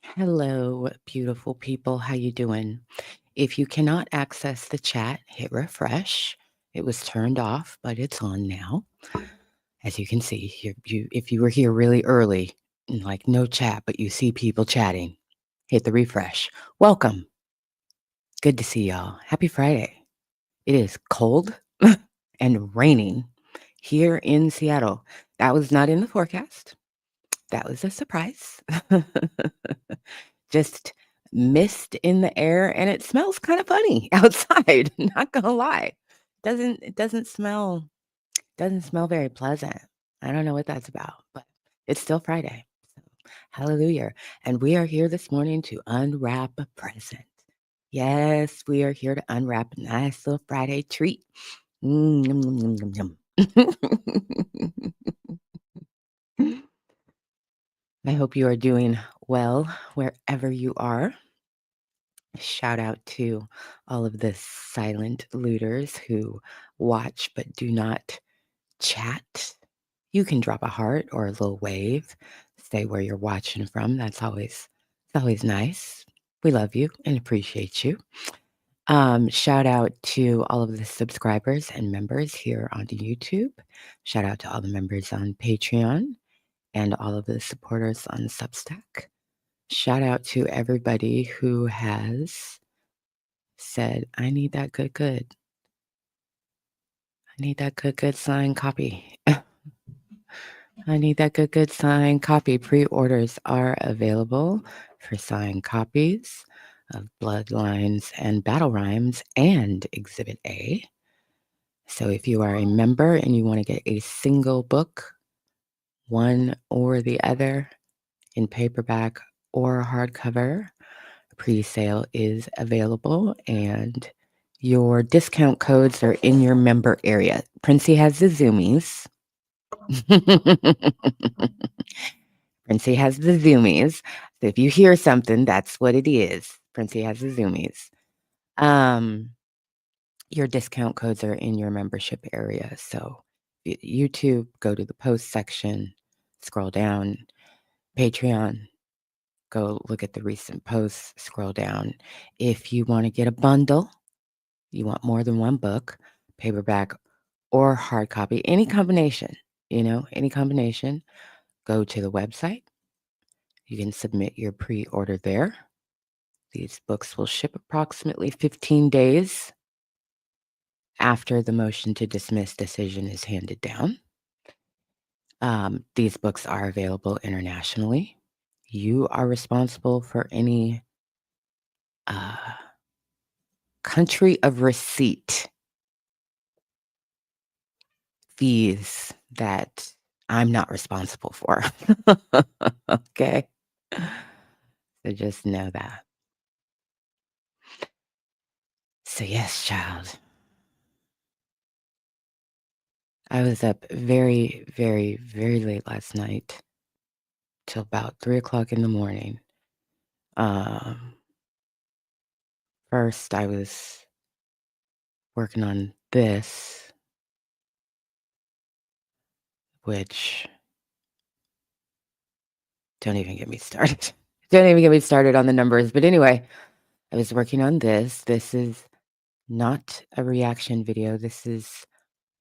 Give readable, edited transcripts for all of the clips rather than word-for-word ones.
Hello, beautiful people. How you doing? If you cannot access the chat, hit refresh. It was turned off, but it's on now. As you can see, if you were here really early, and like no chat, but you see people chatting, hit the refresh. Welcome. Good to see y'all. Happy Friday. It is cold and raining here in Seattle. That was not in the forecast. That was a surprise. Just mist in the air, and it smells kind of funny outside, not gonna lie. It doesn't smell very pleasant. I don't know what that's about, but it's still Friday. So hallelujah. And we are here this morning to unwrap a present. Yes, we are here to unwrap a nice little Friday treat. Yum, yum, yum, yum, yum. I hope you are doing well wherever you are. Shout out to all of the silent looters who watch but do not chat. You can drop a heart or a little wave. Say where you're watching from. It's always nice. We love you and appreciate you. Shout out to all of the subscribers and members here on YouTube. Shout out to all the members on Patreon and all of the supporters on Substack. Shout out to everybody who has said, I need that good. I need that good signed copy. I need that good signed copy. Pre-orders are available for signed copies of Bloodlines and Battle Rhymes and Exhibit A. So if you are a member and you want to get a single book, one or the other, in paperback or hardcover, pre-sale is available, and your discount codes are in your member area. Princey has the zoomies. Princey has the zoomies. So if you hear something, that's what it is. Princey has the zoomies. Your discount codes are in your membership area. So YouTube, go to the post section, scroll down. Patreon, go look at the recent posts, scroll down. If you want to get a bundle, you want more than one book, paperback or hard copy, any combination, any combination, go to the website. You can submit your pre-order there. These books will ship approximately 15 days after the motion to dismiss decision is handed down. These books are available internationally. You are responsible for any country of receipt fees that I'm not responsible for. Okay? So just know that. So yes, child. I was up very, very, very late last night till about 3 o'clock in the morning. First, I was working on this, which don't even get me started. Don't even get me started on the numbers. But anyway, I was working on this. This is not a reaction video. This is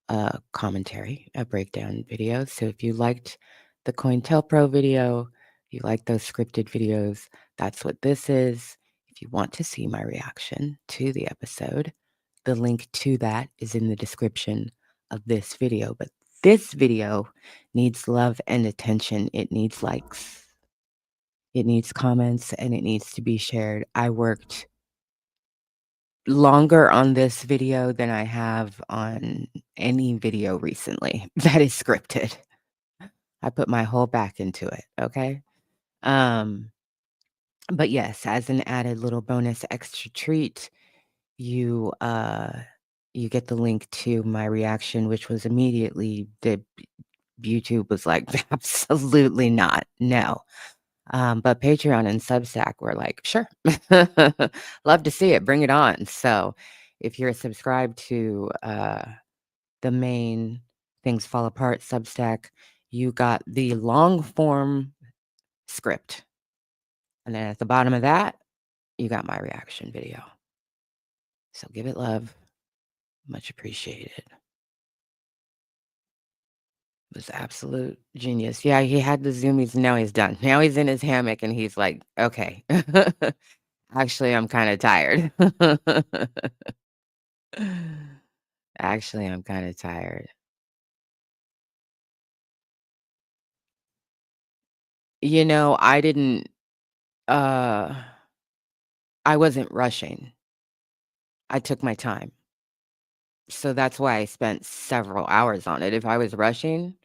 a commentary, a breakdown video. So if you liked the COINTELPRO video, you like those scripted videos, that's what this is. If you want to see my reaction to the episode, the link to that is in the description of this video. But this video needs love and attention. It needs likes, it needs comments, and it needs to be shared. I worked longer on this video than I have on any video recently that is scripted. I put my whole back into it, okay? Um, but yes, as an added little bonus extra treat, you you get the link to my reaction, which was immediately YouTube was like, absolutely not, no. But Patreon and Substack were like, sure, love to see it, bring it on. So if you're subscribed to the main Things Fall Apart Substack, you got the long form script And then at the bottom of that, you got my reaction video. So give it love. Much appreciated. It was absolute genius. Yeah, he had the zoomies, and now he's done. Now he's in his hammock, and he's like, "Okay. Actually, I'm kinda tired." Actually, I'm kinda tired. You know, uh I wasn't rushing. I took my time. So that's why I spent several hours on it. If I was rushing,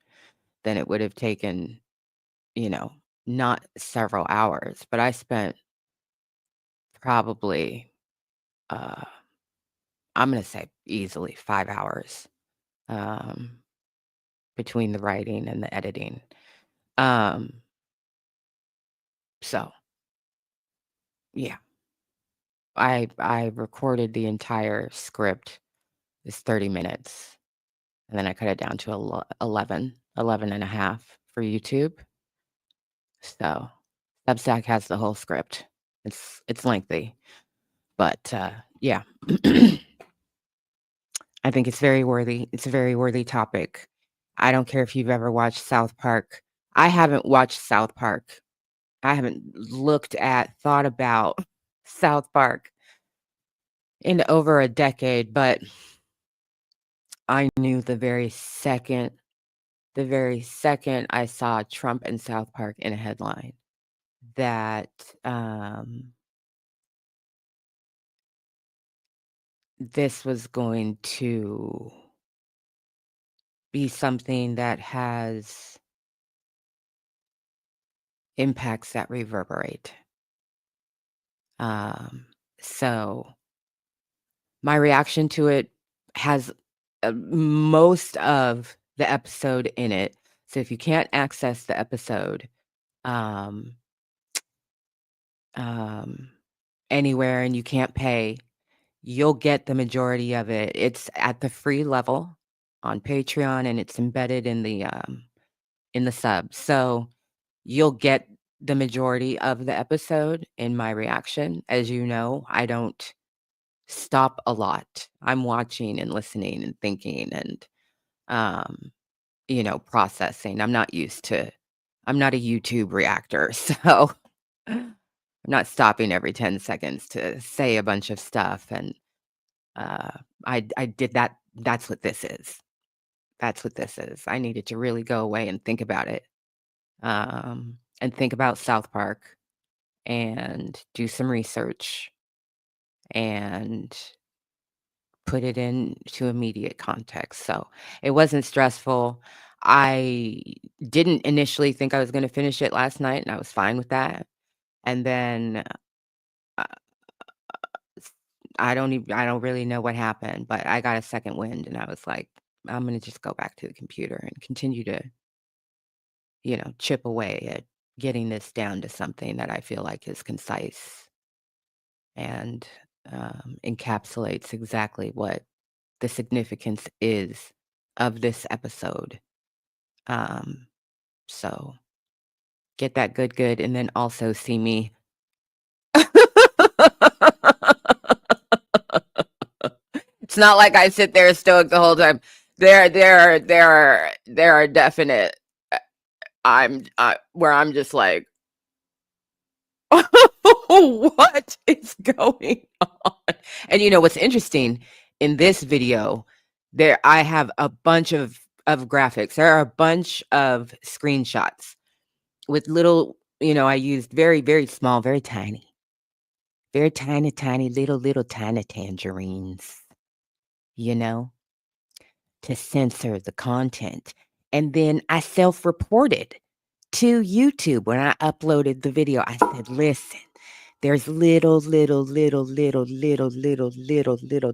then it would have taken, you know, not several hours, but I spent probably, uh, I'm gonna say easily 5 hours, um, between the writing and the editing. Um, so, yeah, I recorded the entire script. It's 30 minutes, and then I cut it down to 11 and a half for YouTube. So, Substack has the whole script. It's lengthy, but, yeah. I think it's very worthy. It's a very worthy topic. I don't care if you've ever watched South Park. I haven't watched South Park. I haven't thought about South Park in over a decade, but I knew the very second I saw Trump and South Park in a headline that, this was going to be something that has impacts that reverberate. Um, so my reaction to it has most of the episode in it. So if you can't access the episode um, um, anywhere and you can't pay, you'll get the majority of it. It's at the free level on Patreon, and it's embedded in the sub. So you'll get the majority of the episode in my reaction. As you know, I don't stop a lot. I'm watching and listening and thinking and, um, processing. I'm not a YouTube reactor. So I'm not stopping every 10 seconds to say a bunch of stuff. And uh, I did that. That's what this is. That's what this is. I needed to really go away and think about it, and think about South Park and do some research and put it into immediate context. So it wasn't stressful. I didn't initially think I was going to finish it last night, and I was fine with that. And then uh, I don't really know what happened, but I got a second wind, and I was like, I'm going to just go back to the computer and continue to, chip away at getting this down to something that I feel like is concise and encapsulates exactly what the significance is of this episode. Um, so get that good, and then also see me. It's not like I sit there stoic the whole time. There are definite where I'm just like, what is going on? And you know what's interesting in this video, there I have a bunch of graphics. There are a bunch of screenshots with little, I used very, very small, very tiny, tiny, little tiny tangerines, you know, to censor the content. And then I self-reported to YouTube when I uploaded the video. I said, listen, there's little,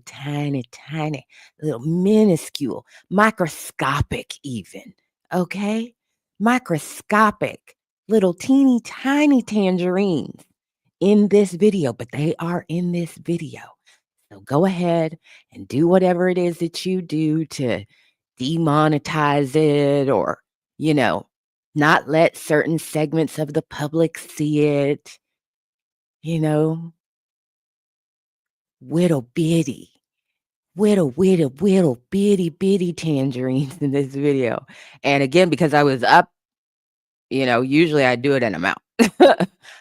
tiny, tiny, little minuscule, microscopic even, okay? Microscopic, little teeny tiny tangerines in this video, but they are in this video. So go ahead and do whatever it is that you do to demonetize it or, you know, not let certain segments of the public see it. you know, little bitty, little bitty tangerines in this video. And again, because I was up, usually I do it in a mount.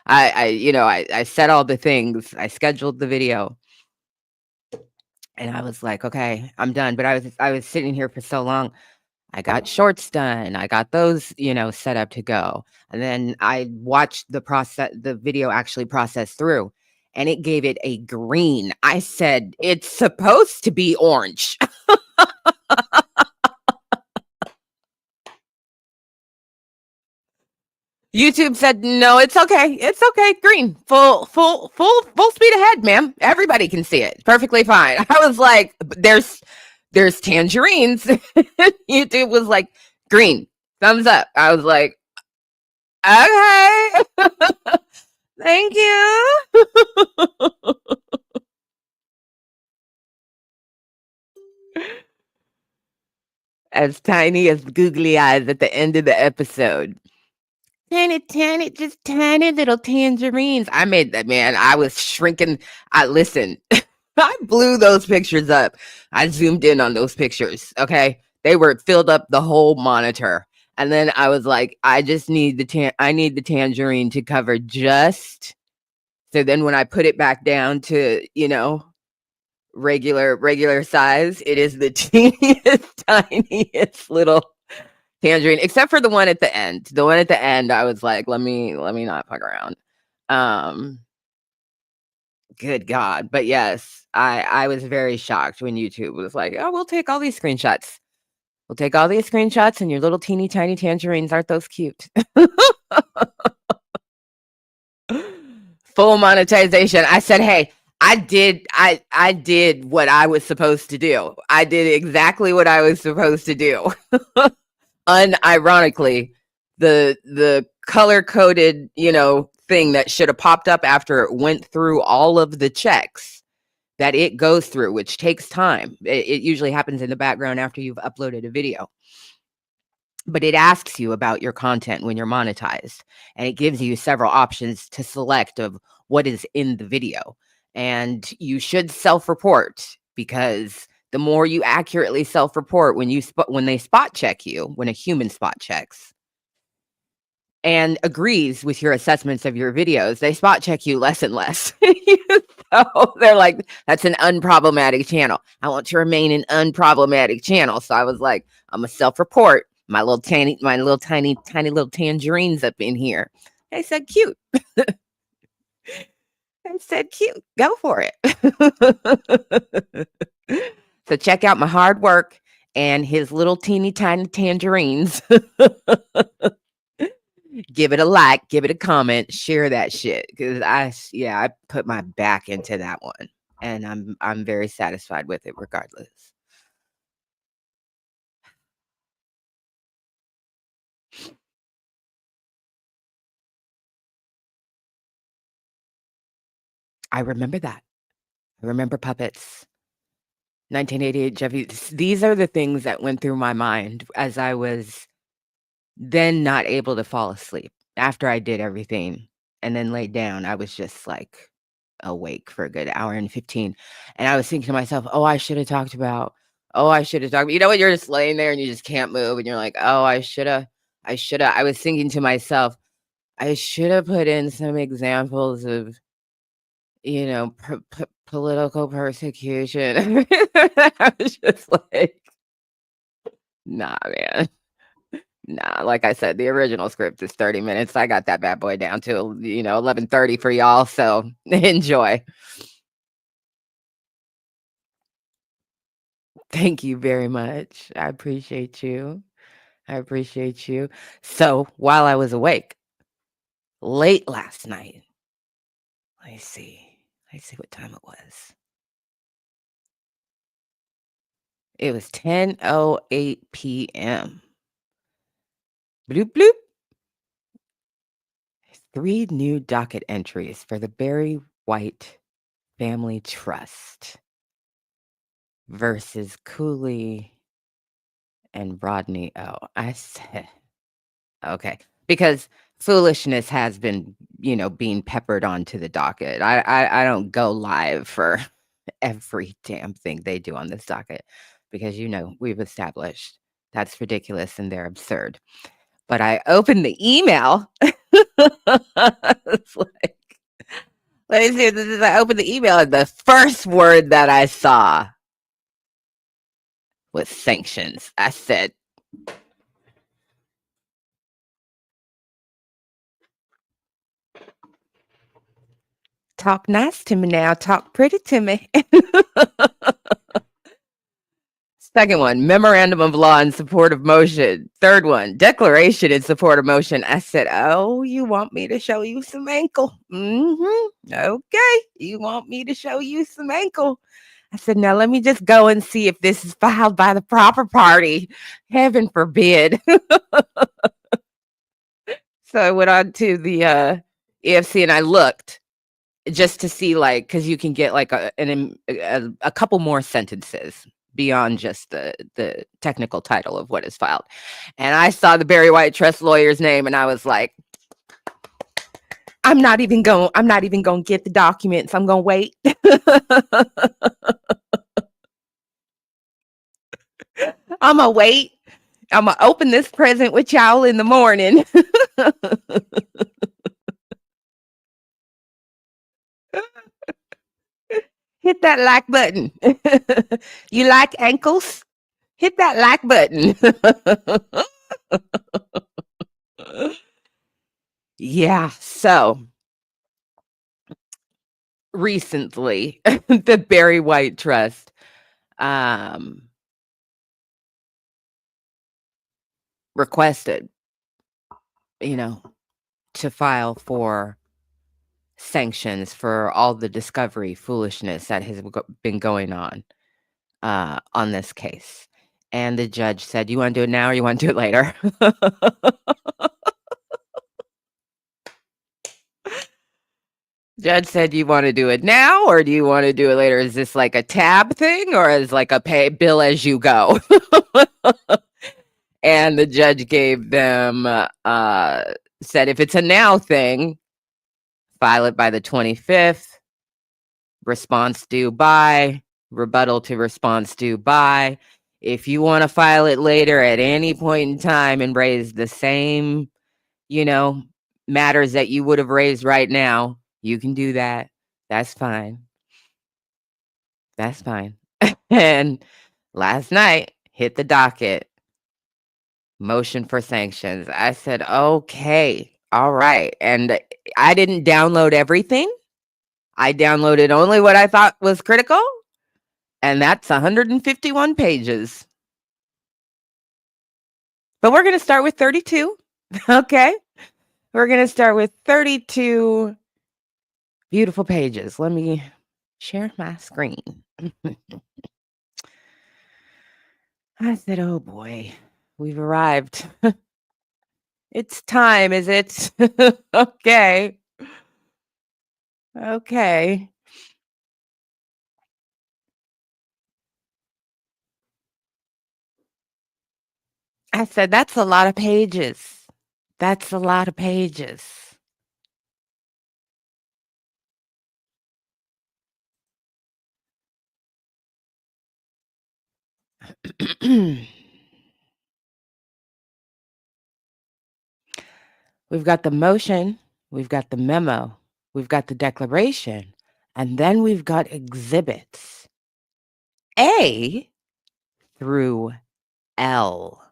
I set all the things, I scheduled the video, and I was like, okay, I'm done. But I was sitting here for so long. I got shorts done. I got those, set up to go. And then I watched the video actually process through, and it gave it a green. I said, it's supposed to be orange. YouTube said, no, it's okay. It's okay. Green, full speed ahead, ma'am. Everybody can see it. Perfectly fine. I was like, there's tangerines. YouTube was like, green, thumbs up. I was like, okay. Thank you. As tiny as googly eyes at the end of the episode. Tiny, just tiny little tangerines. I made that, man. I was shrinking. Listen, I blew those pictures up. I zoomed in on those pictures. Okay. They were filled up the whole monitor. And then I was like, I just need I need the tangerine to cover just. So then when I put it back down to, regular size, it is the teeniest, tiniest little tangerine, except for the one at the end. The one at the end, I was like, let me not fuck around. Good God. But yes, I was very shocked when YouTube was like, oh, we'll take all these screenshots. We'll take all these screenshots, and your little teeny tiny tangerines, aren't those cute? Full monetization. I said, hey, I did what I was supposed to do. I did exactly what I was supposed to do. Unironically, the color coded, thing that should have popped up after it went through all of the checks that it goes through, which takes time. It usually happens in the background after you've uploaded a video. But it asks you about your content when you're monetized, and it gives you several options to select of what is in the video. And you should self-report, because the more you accurately self-report when they spot check you, when a human spot checks and agrees with your assessments of your videos, they spot check you less and less. So they're like, that's an unproblematic channel. I want to remain an unproblematic channel. So I was like, I'm a self-report my little tiny little tangerines up in here. I said, cute. I said, cute. Go for it. So check out my hard work and his little teeny tiny tangerines. Give it a like, give it a comment, share that shit, because I put my back into that one, and I'm very satisfied with it regardless. I remember that. I remember puppets. 1988 Jeffy. These are the things that went through my mind as I was then not able to fall asleep after I did everything and then laid down. I was just like awake for a good hour and 15. And I was thinking to myself, oh, I should have talked about, you know what? You're just laying there and you just can't move. And you're like, oh, I should have. I was thinking to myself, I should have put in some examples of, political persecution. I was just like, nah, man. Nah, like I said, the original script is 30 minutes. I got that bad boy down to, 11:30 for y'all. So enjoy. Thank you very much. I appreciate you. I appreciate you. So while I was awake late last night, let me see. Let's see what time it was. It was 10:08 p.m. Bloop, bloop. 3 new docket entries for the Barry White Family Trust versus Cooley and Rodney. Oh, I said, okay. Because foolishness has been being peppered onto the docket. I don't go live for every damn thing they do on this docket because we've established that's ridiculous and they're absurd. But I opened the email. It's like, let me see if this is. I opened the email and the first word that I saw was sanctions. I said, talk nice to me now. Talk pretty to me. Second one, memorandum of law in support of motion. Third one, declaration in support of motion. I said, oh, you want me to show you some ankle? Okay, you want me to show you some ankle? I said, now let me just go and see if this is filed by the proper party. Heaven forbid. So I went on to the EFC and I looked just to see, like, because you can get like a couple more sentences beyond just the technical title of what is filed. And I saw the Barry White Trust lawyer's name and I was like, I'm not even going to get the documents. I'm going to wait. I'm going to wait. I'm going to open this present with y'all in the morning. Hit that like button. You like ankles? Hit that like button. Yeah, so recently, the Barry White Trust requested, to file for sanctions for all the discovery foolishness that has been going on this case. And the judge said, you want to do it now or you want to do it later? Judge said, you want to do it now or do you want to do it later? Is this like a tab thing or is like a pay bill as you go? And the judge gave them, said if it's a now thing, file it by the 25th, response due by, rebuttal to response due by. If you want to file it later at any point in time and raise the same, matters that you would have raised right now, you can do that. That's fine. That's fine. And last night, hit the docket. Motion for sanctions. I said, okay, all right. And I didn't download everything. I downloaded only what I thought was critical. And that's 151 pages. But we're going to start with 32. Okay. We're going to start with 32 beautiful pages. Let me share my screen. I said, oh boy, we've arrived. It's time, is it? Okay. Okay. I said, that's a lot of pages. That's a lot of pages. We've got the motion, we've got the memo, we've got the declaration, and then we've got exhibits A through L.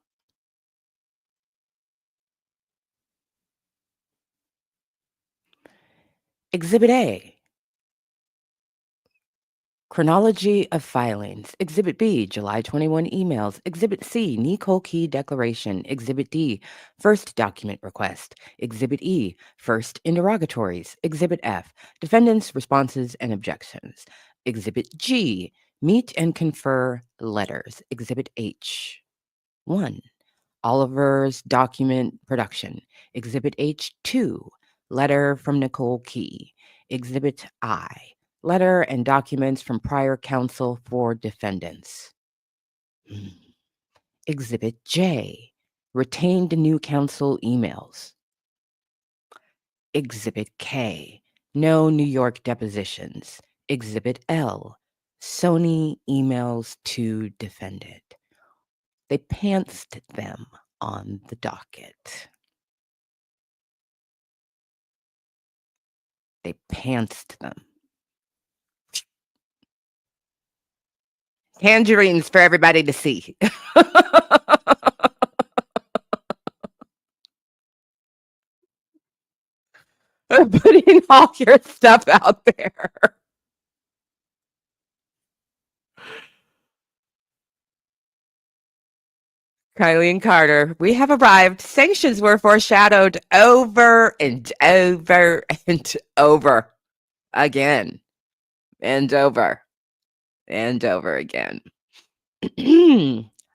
Exhibit A. Chronology of filings. Exhibit B, July 21 emails. Exhibit C, Nicole Key declaration. Exhibit D, first document request. Exhibit E, first interrogatories. Exhibit F, defendants' responses and objections. Exhibit G, meet and confer letters. Exhibit H. 1. Oliver's document production. Exhibit H2, letter from Nicole Key. Exhibit I, letter and documents from prior counsel for defendants. Exhibit J, retained new counsel emails. Exhibit K, no New York depositions. Exhibit L, Sony emails to defendant. They pantsed them on the docket. They pantsed them. Tangerines for everybody to see. Putting all your stuff out there. Kylie and Carter, we have arrived. Sanctions were foreshadowed over and over and over again and over and over again.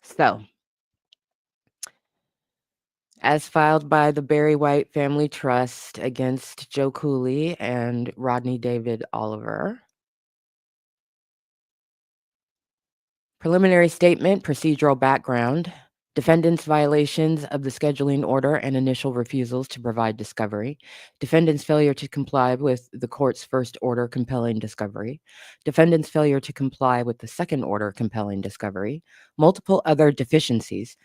So, as filed by the Barry White Family Trust against Joe Cooley and Rodney David Oliver. Preliminary statement, procedural background. Defendants' violations of the scheduling order and initial refusals to provide discovery. Defendants' failure to comply with the court's first order compelling discovery. Defendants' failure to comply with the second order compelling discovery. Multiple other deficiencies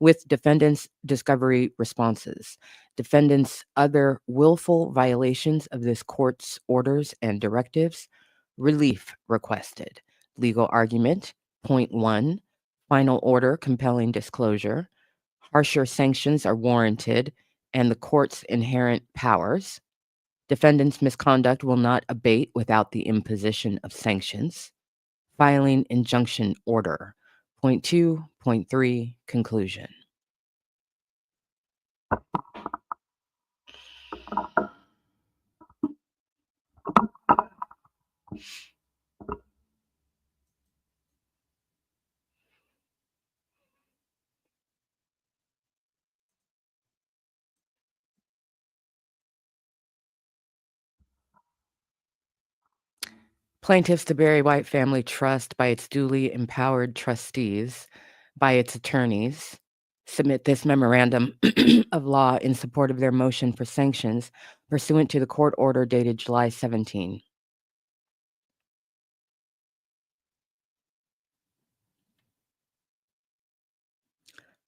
with defendants' discovery responses. Defendants' other willful violations of this court's orders and directives. Relief requested. Legal argument. Point 1. Final order compelling disclosure. Harsher sanctions are warranted and the court's inherent powers. Defendant's misconduct will not abate without the imposition of sanctions. Filing injunction order. Point 2. Point 3. Conclusion. Plaintiffs, the Barry White Family Trust, by its duly empowered trustees, by its attorneys, submit this memorandum of law in support of their motion for sanctions pursuant to the court order dated July 17.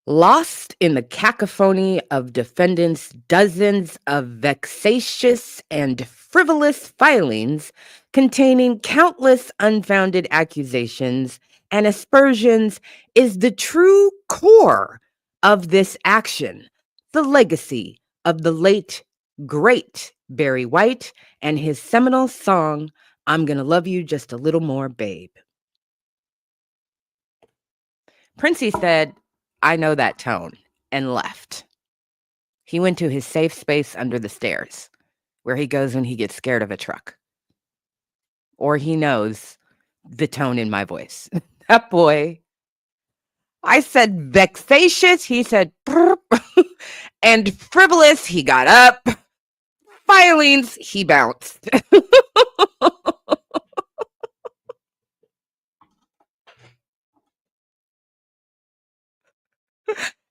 Lost in the cacophony of defendants' dozens of vexatious and frivolous filings containing countless unfounded accusations and aspersions is the true core of this action, the legacy of the late, great Barry White and his seminal song, I'm Gonna Love You Just a Little More, Babe. Princey said, I know that tone, and left. He went to his safe space under the stairs, where he goes when he gets scared of a truck. Or he knows the tone in my voice. That boy, I said vexatious, he said and frivolous, he got up. Filings, he bounced.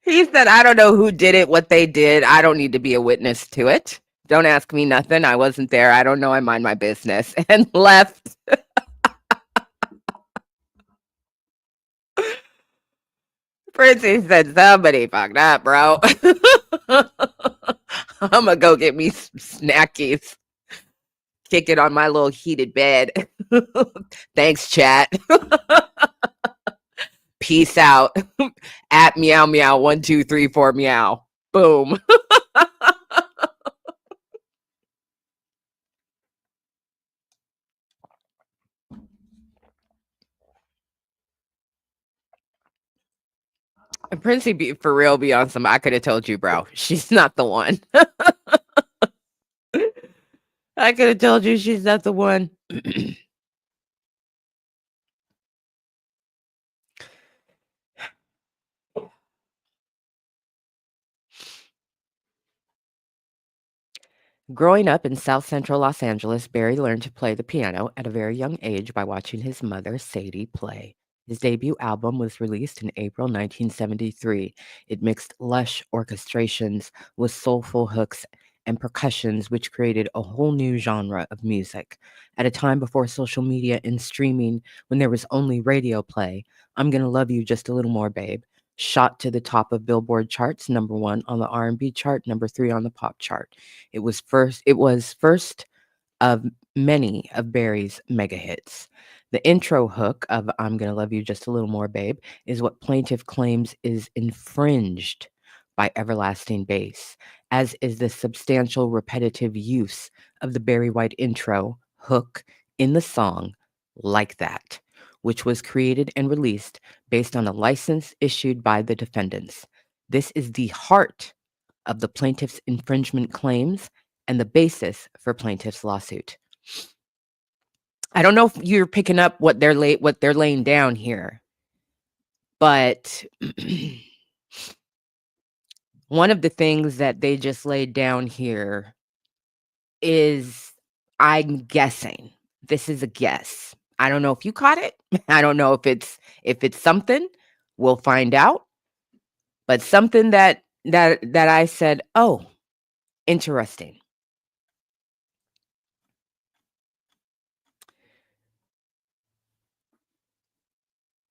He said, I don't know who did it, what they did. I don't need to be a witness to it. Don't ask me nothing. I wasn't there. I don't know. I mind my business. And left. Princey said, somebody fucked up, bro. I'm gonna go get me some snackies. Kick it on my little heated bed. Thanks, chat. Peace out. At meow meow 1 2 3 4 meow. Boom. Princey be for real be on some. I could have told you, bro. She's not the one. I could have told you she's not the one. Growing up in South Central Los Angeles, Barry learned to play the piano at a very young age by watching his mother, Sadie, play. His debut album was released in April 1973. It mixed lush orchestrations with soulful hooks and percussions, which created a whole new genre of music. At a time before social media and streaming, when there was only radio play, I'm Gonna Love You Just a Little More, Babe shot to the top of Billboard charts, number 1 on the R&B chart, number 3 on the pop chart. It was first of many of Barry's mega hits. The intro hook of I'm Gonna Love You Just a Little More, Babe is what plaintiff claims is infringed by everlasting bass, as is the substantial repetitive use of the Barry White intro hook in the song Like That, which was created and released based on a license issued by the defendants. This is the heart of the plaintiff's infringement claims and the basis for plaintiff's lawsuit. I don't know if you're picking up what they're laying down here, but one of the things that they just laid down here is, I'm guessing, this is a guess. I don't know if you caught it. I don't know if it's something. We'll find out. But something that I said, "Oh, interesting."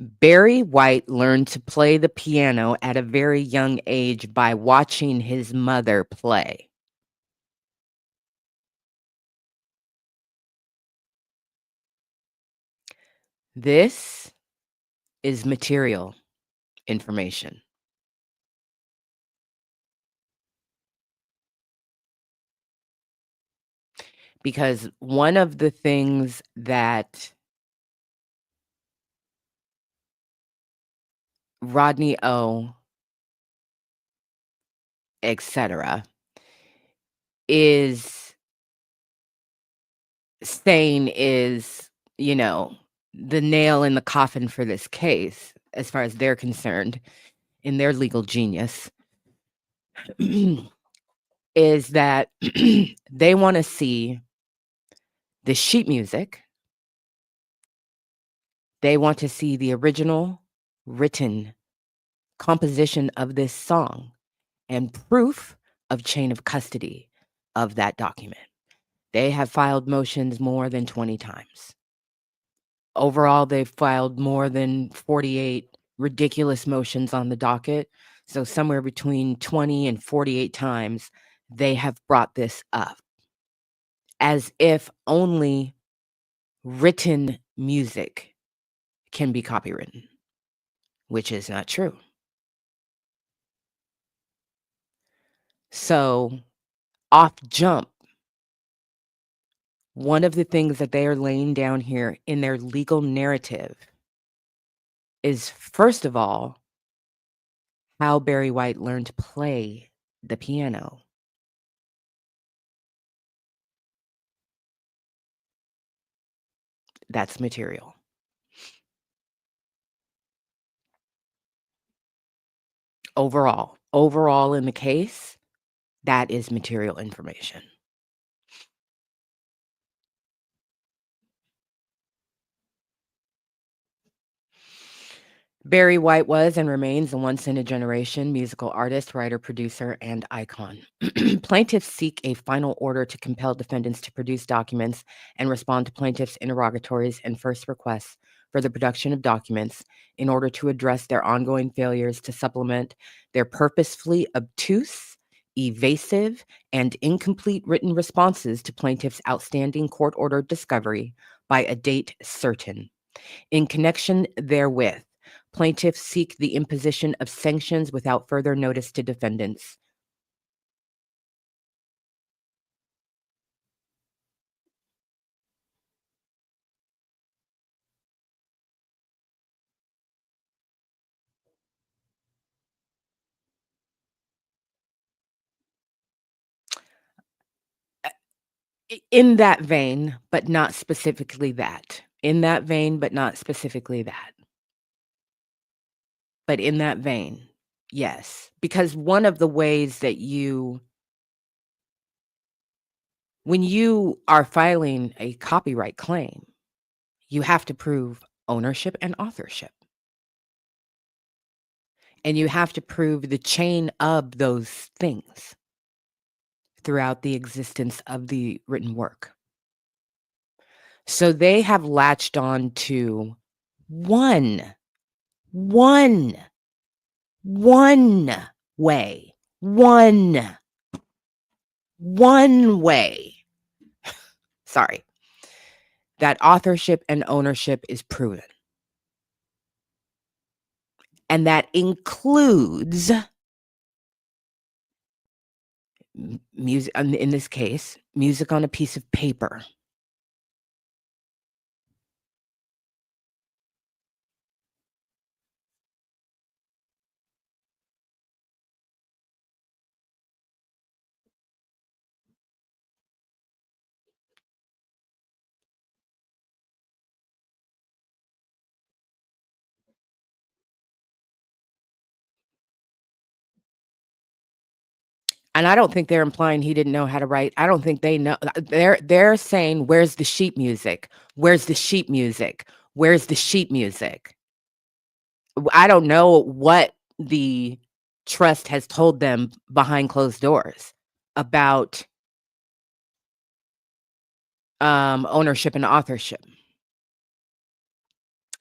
Barry White learned to play the piano at a very young age by watching his mother play. This is material information. Because one of the things that Rodney O, etc., is saying is, the nail in the coffin for this case, as far as they're concerned, in their legal genius, is that they want to see the sheet music. They want to see the original written composition of this song and proof of chain of custody of that document. They have filed motions more than 20 times. Overall, they've filed more than 48 ridiculous motions on the docket. So somewhere between 20 and 48 times, they have brought this up as if only written music can be copywritten, which is not true. So, off jump, one of the things that they are laying down here in their legal narrative is, first of all, how Barry White learned to play the piano. That's material. Overall in the case, that is material information. Barry White was and remains a once-in-a-generation musical artist, writer, producer, and icon. Plaintiffs seek a final order to compel defendants to produce documents and respond to plaintiffs' interrogatories and first requests for the production of documents in order to address their ongoing failures to supplement their purposefully obtuse, evasive, and incomplete written responses to plaintiffs' outstanding court-ordered discovery by a date certain. In connection therewith, plaintiffs seek the imposition of sanctions without further notice to defendants. In that vein, but not specifically that. In that vein, but not specifically that. But in that vein, yes. Because one of the ways that when you are filing a copyright claim, you have to prove ownership and authorship. And you have to prove the chain of those things throughout the existence of the written work. So they have latched on to one one way, one way, sorry, that authorship and ownership is proven. And that includes music, in this case, music on a piece of paper. And I don't think they're implying he didn't know how to write. I don't think they know. They're saying, "Where's the sheet music? Where's the sheet music? Where's the sheet music?" I don't know what the trust has told them behind closed doors about ownership and authorship.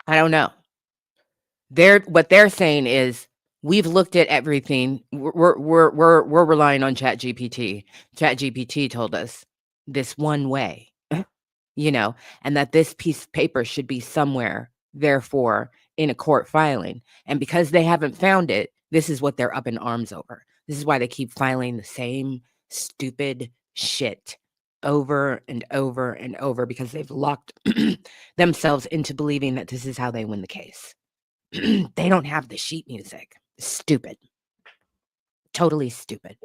I don't know. What they're saying is, we've looked at everything. We're relying on ChatGPT. ChatGPT told us this one way, and that this piece of paper should be somewhere, therefore, in a court filing. And because they haven't found it, this is what they're up in arms over. This is why they keep filing the same stupid shit over and over and over, because they've locked themselves into believing that this is how they win the case. They don't have the sheet music. Stupid. Totally stupid.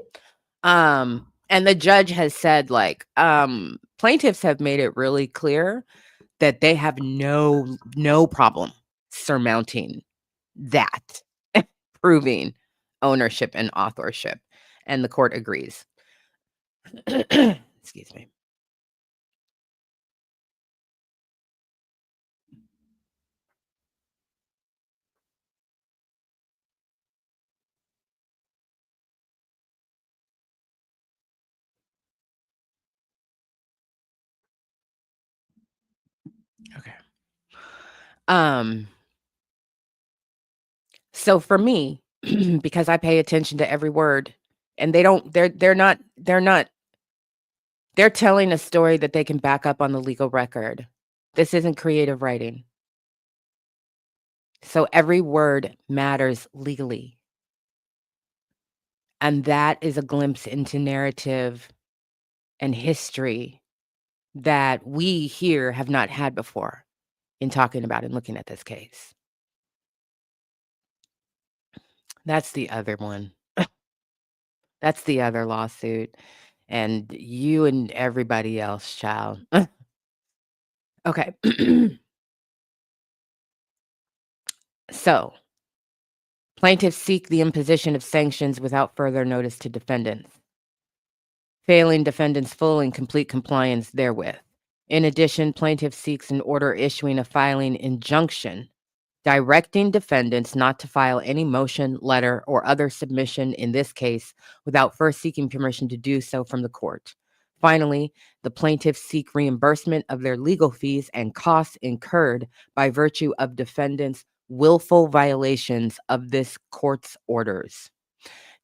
And the judge has said, like, plaintiffs have made it really clear that they have no problem surmounting that, proving ownership and authorship, and the court agrees. Excuse me. Okay. So for me, because I pay attention to every word, and they're not they're telling a story that they can back up on the legal record. This isn't creative writing. So every word matters legally. And that is a glimpse into narrative and history that we here have not had before in talking about and looking at this case. That's the other one. That's the other lawsuit. And you and everybody else, child. Okay. So, plaintiffs seek the imposition of sanctions without further notice to defendants, failing defendants' full and complete compliance therewith. In addition, plaintiff seeks an order issuing a filing injunction directing defendants not to file any motion, letter, or other submission in this case without first seeking permission to do so from the court. Finally, the plaintiffs seek reimbursement of their legal fees and costs incurred by virtue of defendants' willful violations of this court's orders.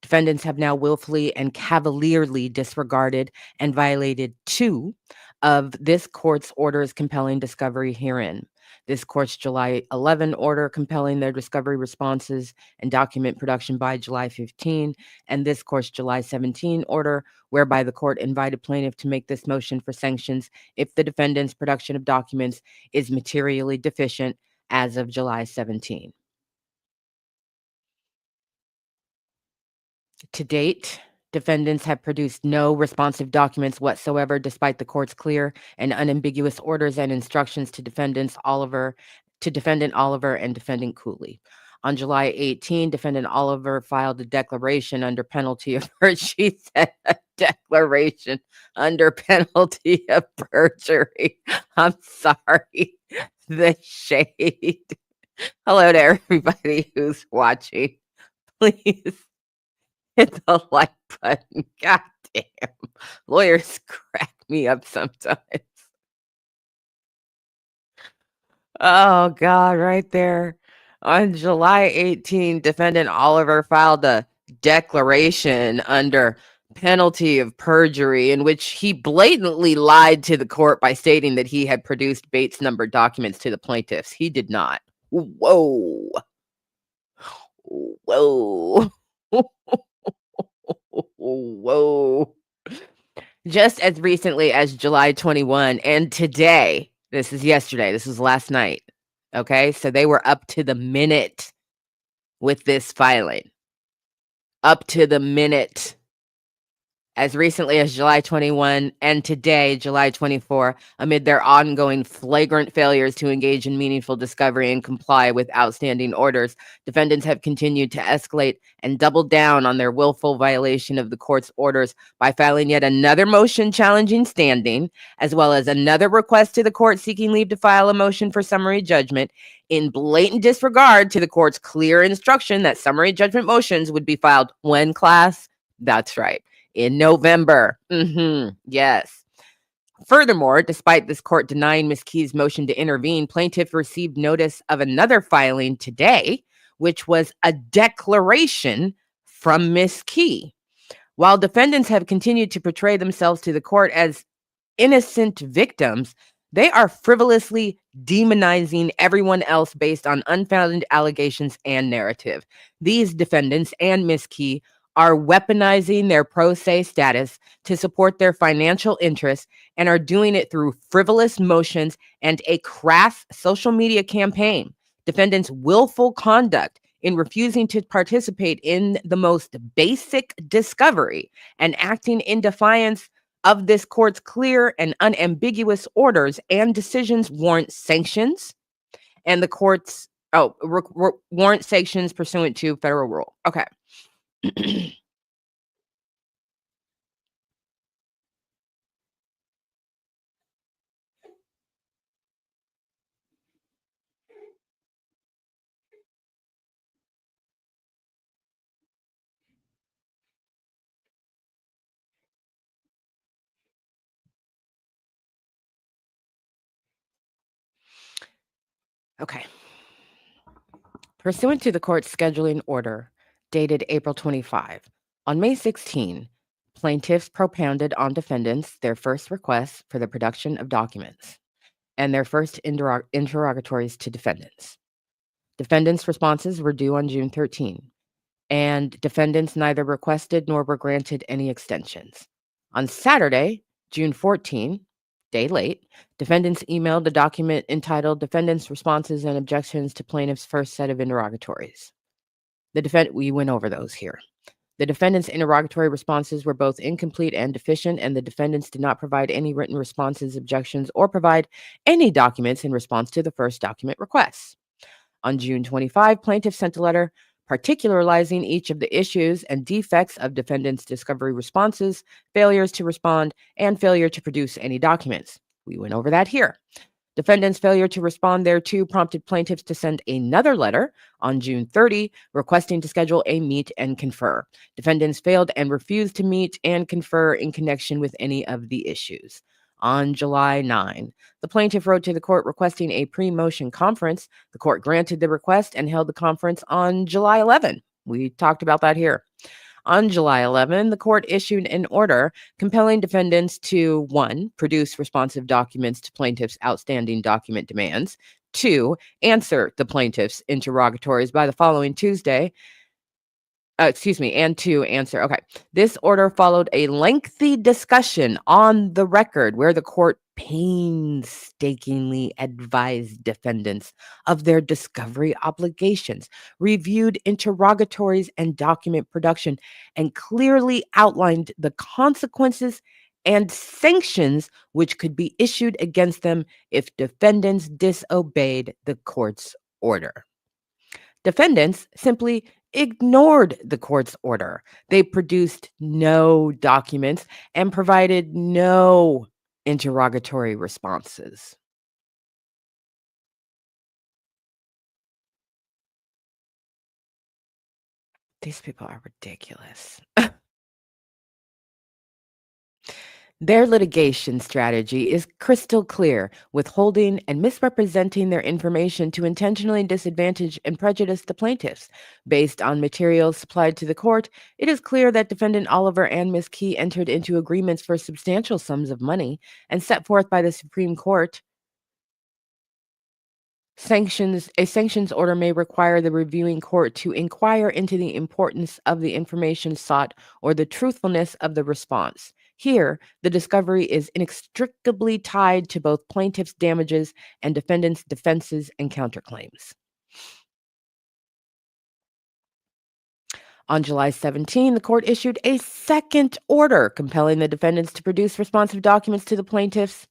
Defendants have now willfully and cavalierly disregarded and violated 2 of this court's orders compelling discovery herein. This court's July 11 order compelling their discovery responses and document production by July 15, and this court's July 17 order, whereby the court invited plaintiff to make this motion for sanctions if the defendant's production of documents is materially deficient as of July 17. To date, defendants have produced no responsive documents whatsoever, despite the court's clear and unambiguous orders and instructions to defendant Oliver and defendant Cooley. On July 18, defendant Oliver filed a declaration under penalty of perjury. She said a declaration under penalty of perjury. I'm sorry. The shade. Hello to everybody who's watching. Please hit the like button. God Damn. Lawyers crack me up sometimes. Oh god, right there. On July 18, defendant Oliver filed a declaration under penalty of perjury in which he blatantly lied to the court by stating that he had produced Bates number documents to the plaintiffs. He did not. Whoa. Whoa. Whoa. Just as recently as July 21 and today, this is yesterday, this was last night. Okay, so they were up to the minute with this filing. Up to the minute. As recently as July 21 and today, July 24, amid their ongoing flagrant failures to engage in meaningful discovery and comply with outstanding orders, defendants have continued to escalate and double down on their willful violation of the court's orders by filing yet another motion challenging standing, as well as another request to the court seeking leave to file a motion for summary judgment in blatant disregard to the court's clear instruction that summary judgment motions would be filed when, class? That's right, in November. Yes. Furthermore, despite this court denying Ms. Key's motion to intervene, plaintiff received notice of another filing today, which was a declaration from Ms. Key. While defendants have continued to portray themselves to the court as innocent victims, they are frivolously demonizing everyone else based on unfounded allegations and narrative. These defendants and Ms. Key are weaponizing their pro se status to support their financial interests and are doing it through frivolous motions and a crass social media campaign. Defendants' willful conduct in refusing to participate in the most basic discovery and acting in defiance of this court's clear and unambiguous orders and decisions warrant sanctions, and the court's warrant sanctions pursuant to federal rule. Okay. Okay. Pursuant to the court's scheduling order dated April 25, on May 16, plaintiffs propounded on defendants their first request for the production of documents and their first interrogatories to defendants. Defendants' responses were due on June 13, and defendants neither requested nor were granted any extensions. On Saturday, June 14, day late, defendants emailed a document entitled Defendants' Responses and Objections to Plaintiff's First Set of Interrogatories. We went over those here. The defendants' interrogatory responses were both incomplete and deficient, and the defendants did not provide any written responses, objections, or provide any documents in response to the first document requests. On June 25, plaintiffs sent a letter particularizing each of the issues and defects of defendants' discovery responses, failures to respond, and failure to produce any documents. We went over that here. Defendants' failure to respond thereto prompted plaintiffs to send another letter on June 30, requesting to schedule a meet and confer. Defendants failed and refused to meet and confer in connection with any of the issues. On July 9, the plaintiff wrote to the court requesting a pre-motion conference. The court granted the request and held the conference on July 11. We talked about that here. On July 11, the court issued an order compelling defendants to 1, produce responsive documents to plaintiffs' outstanding document demands, 2, answer the plaintiffs' interrogatories by the following Tuesday, and to answer. Okay. This order followed a lengthy discussion on the record where the court painstakingly advised defendants of their discovery obligations, reviewed interrogatories and document production, and clearly outlined the consequences and sanctions which could be issued against them if defendants disobeyed the court's order. Defendants simply ignored the court's order. They produced no documents and provided no interrogatory responses. These people are ridiculous. Their litigation strategy is crystal clear, withholding and misrepresenting their information to intentionally disadvantage and prejudice the plaintiffs. Based on materials supplied to the court, it is clear that defendant Oliver and Ms. Key entered into agreements for substantial sums of money and set forth by the Supreme Court. A sanctions order may require the reviewing court to inquire into the importance of the information sought or the truthfulness of the response. Here, the discovery is inextricably tied to both plaintiff's damages and defendant's defenses and counterclaims. On July 17, the court issued a second order compelling the defendants to produce responsive documents to the plaintiffs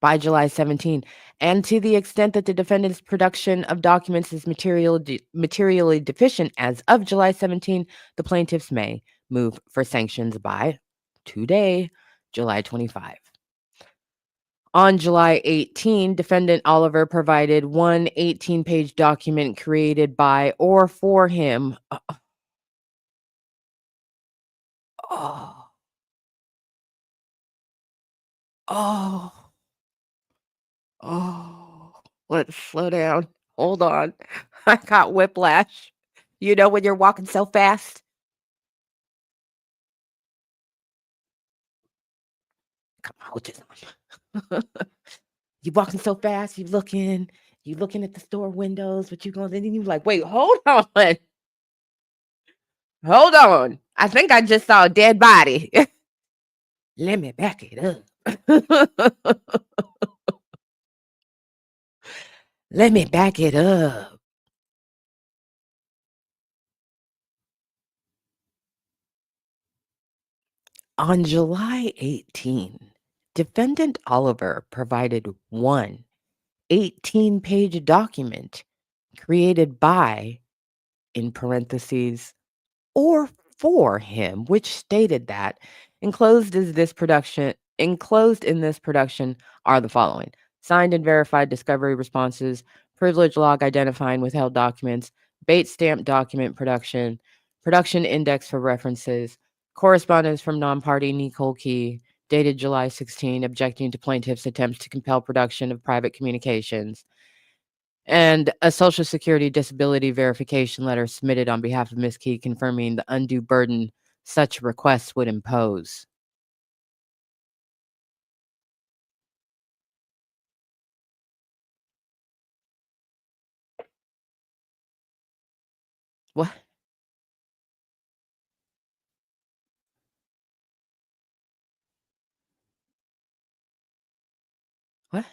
by July 17, and to the extent that the defendant's production of documents is materially deficient as of July 17, the plaintiffs may move for sanctions by today, July 25. On July 18, defendant Oliver provided one 18-page document created by or for him. Oh, oh, oh. Let's slow down. Hold on. I got whiplash. You know when you're walking so fast? Come on, hold this on. You walking so fast, you looking at the store windows, but you going, then you like, wait, hold on. Hold on. I think I just saw a dead body. Let me back it up. Let me back it up. On July 18, defendant Oliver provided one 18-page document created by, in parentheses, or for him, which stated that enclosed in this production are the following: signed and verified discovery responses, privilege log identifying withheld documents, Bates stamp document production index for references, correspondence from non-party Nicole Key, dated July 16, objecting to plaintiff's attempts to compel production of private communications, and a Social Security disability verification letter submitted on behalf of Ms. Key confirming the undue burden such requests would impose. What? What?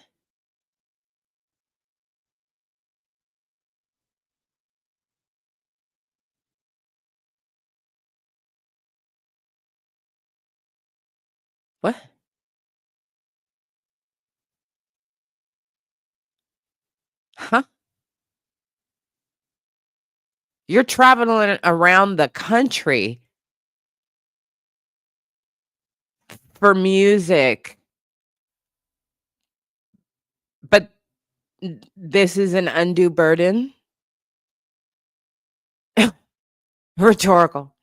What? Huh? You're traveling around the country for music, but this is an undue burden? Rhetorical.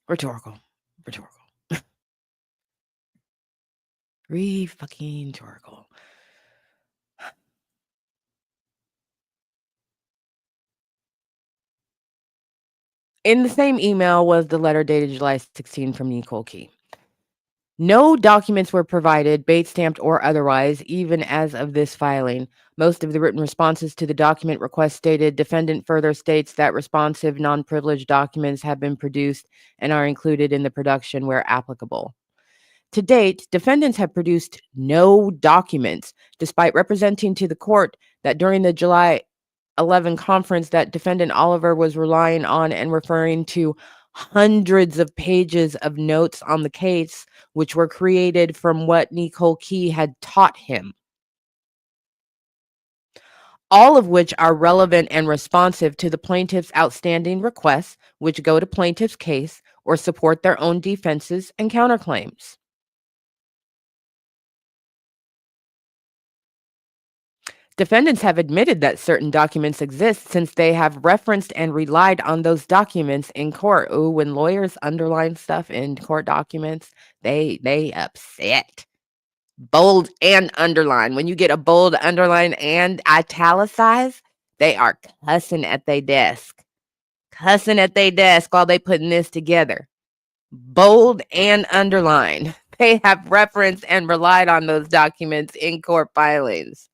Rhetorical. Rhetorical. Fucking rhetorical. In the same email was the letter dated July 16 from Nicole Key. No documents were provided, Bates stamped or otherwise, even as of this filing. Most of the written responses to the document request stated, defendant further states that responsive non-privileged documents have been produced and are included in the production where applicable. To date, defendants have produced no documents, despite representing to the court that during the July 11 conference that defendant Oliver was relying on and referring to hundreds of pages of notes on the case, which were created from what Nicole Key had taught him, all of which are relevant and responsive to the plaintiff's outstanding requests, which go to plaintiff's case or support their own defenses and counterclaims. Defendants have admitted that certain documents exist since they have referenced and relied on those documents in court. Ooh, when lawyers underline stuff in court documents, they upset. Bold and underline. When you get a bold, underline, and italicize, they are cussing at their desk. Cussing at their desk while they putting this together. Bold and underline. They have referenced and relied on those documents in court filings.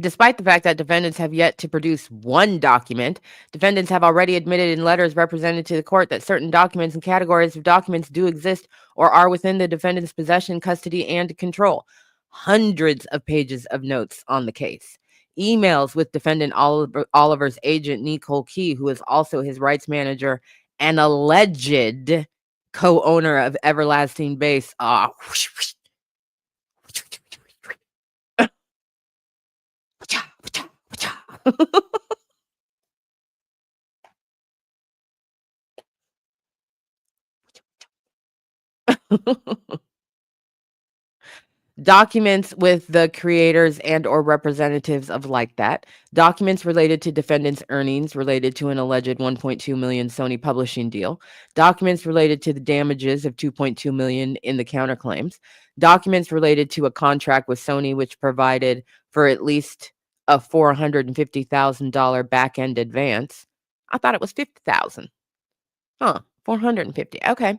Despite the fact that defendants have yet to produce one document, defendants have already admitted in letters represented to the court that certain documents and categories of documents do exist or are within the defendant's possession, custody, and control. Hundreds of pages of notes on the case. Emails with defendant Oliver's agent, Nicole Key, who is also his rights manager and alleged co-owner of Everlasting Base. Documents with the creators and or representatives of Like That, documents related to defendants' earnings related to an alleged 1.2 million Sony publishing deal, documents related to the damages of 2.2 million in the counterclaims, documents related to a contract with Sony which provided for at least a $450,000 back-end advance. I thought it was 50,000. Huh, 450. Okay.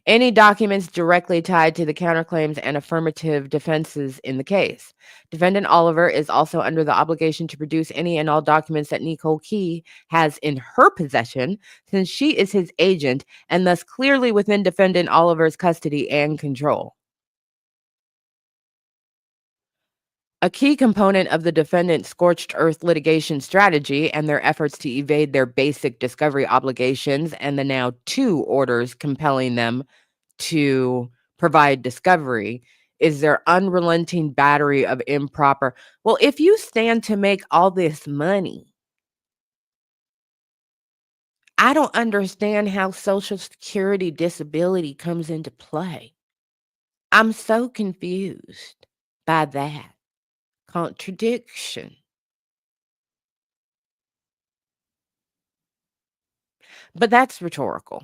Any documents directly tied to the counterclaims and affirmative defenses in the case. Defendant Oliver is also under the obligation to produce any and all documents that Nicole Key has in her possession, since she is his agent and thus clearly within defendant Oliver's custody and control. A key component of the defendant's scorched earth litigation strategy and their efforts to evade their basic discovery obligations and the now 2 orders compelling them to provide discovery is their unrelenting battery of improper. Well, if you stand to make all this money, I don't understand how Social Security disability comes into play. I'm so confused by that contradiction. But that's rhetorical.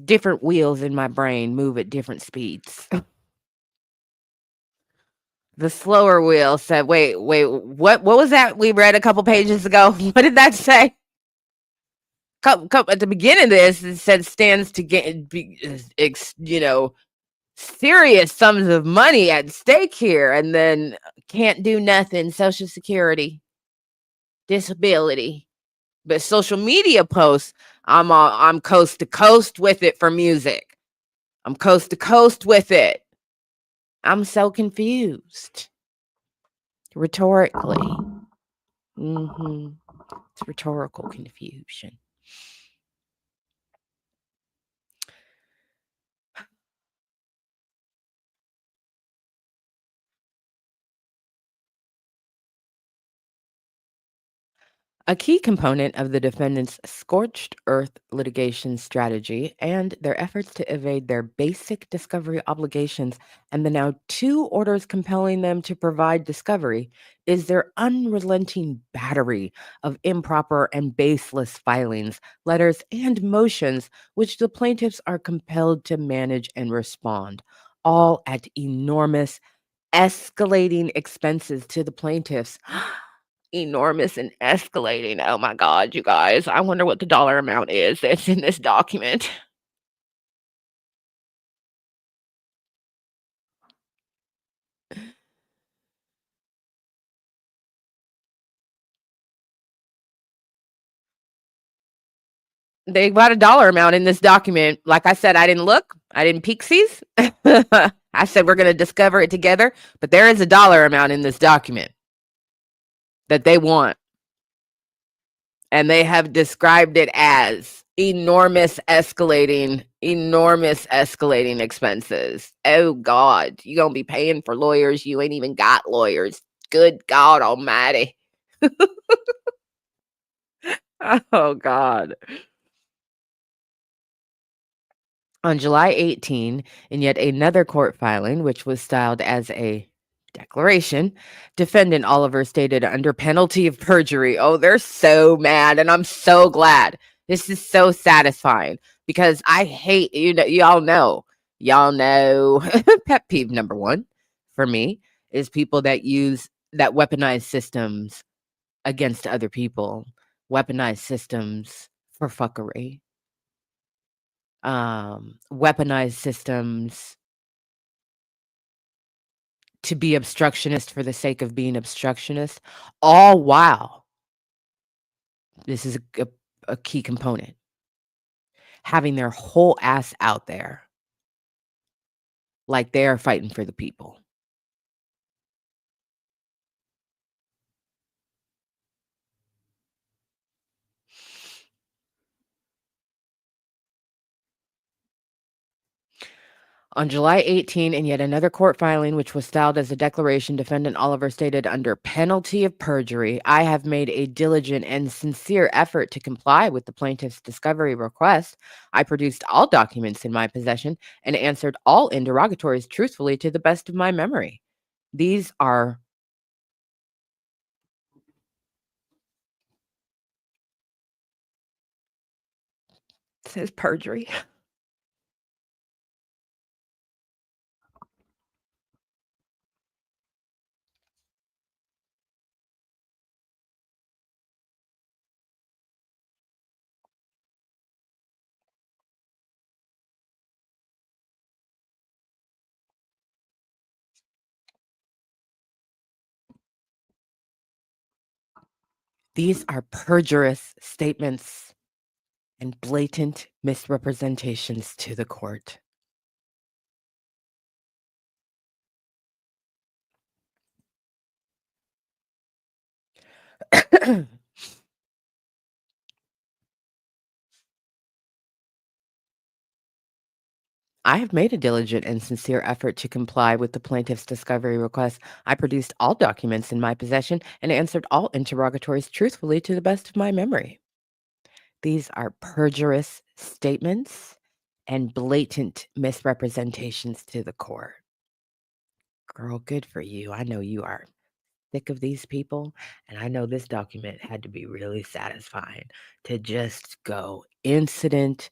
Different wheels in my brain move at different speeds. The slower wheel said, wait, what was that we read a couple pages ago? What did that say? At the beginning of this, it said stands to get, serious sums of money at stake here, and then can't do nothing, Social Security, disability. But social media posts, I'm coast to coast with it for music. I'm coast to coast with it. I'm so confused. Rhetorically. It's rhetorical confusion. A key component of the defendant's scorched earth litigation strategy and their efforts to evade their basic discovery obligations and the now 2 orders compelling them to provide discovery is their unrelenting battery of improper and baseless filings, letters, and motions which the plaintiffs are compelled to manage and respond, all at enormous, escalating expenses to the plaintiffs. Enormous and escalating. Oh my god, you guys. I wonder what the dollar amount is that's in this document. They got a dollar amount in this document. Like I said, I didn't look. I didn't peeksies. I said we're gonna discover it together, but there is a dollar amount in this document that they want. And they have described it as enormous escalating expenses. Oh God, you gonna be paying for lawyers. You ain't even got lawyers. Good God almighty. Oh God. On July 18, in yet another court filing, which was styled as a declaration, defendant Oliver stated under penalty of perjury. Oh, they're so mad, and I'm so glad. This is so satisfying because I hate, y'all know, pet peeve number one for me is people that weaponize systems against other people, weaponize systems for fuckery, weaponize systems to be obstructionist for the sake of being obstructionist, all while this is a key component, having their whole ass out there like they are fighting for the people. On July 18, in yet another court filing, which was styled as a declaration, defendant Oliver stated under penalty of perjury, I have made a diligent and sincere effort to comply with the plaintiff's discovery request. I produced all documents in my possession and answered all interrogatories truthfully to the best of my memory. These are says perjury. These are perjurious statements and blatant misrepresentations to the court. I have made a diligent and sincere effort to comply with the plaintiff's discovery request. I produced all documents in my possession and answered all interrogatories truthfully to the best of my memory. These are perjurious statements and blatant misrepresentations to the court. Girl, good for you. I know you are sick of these people, and I know this document had to be really satisfying to just go incident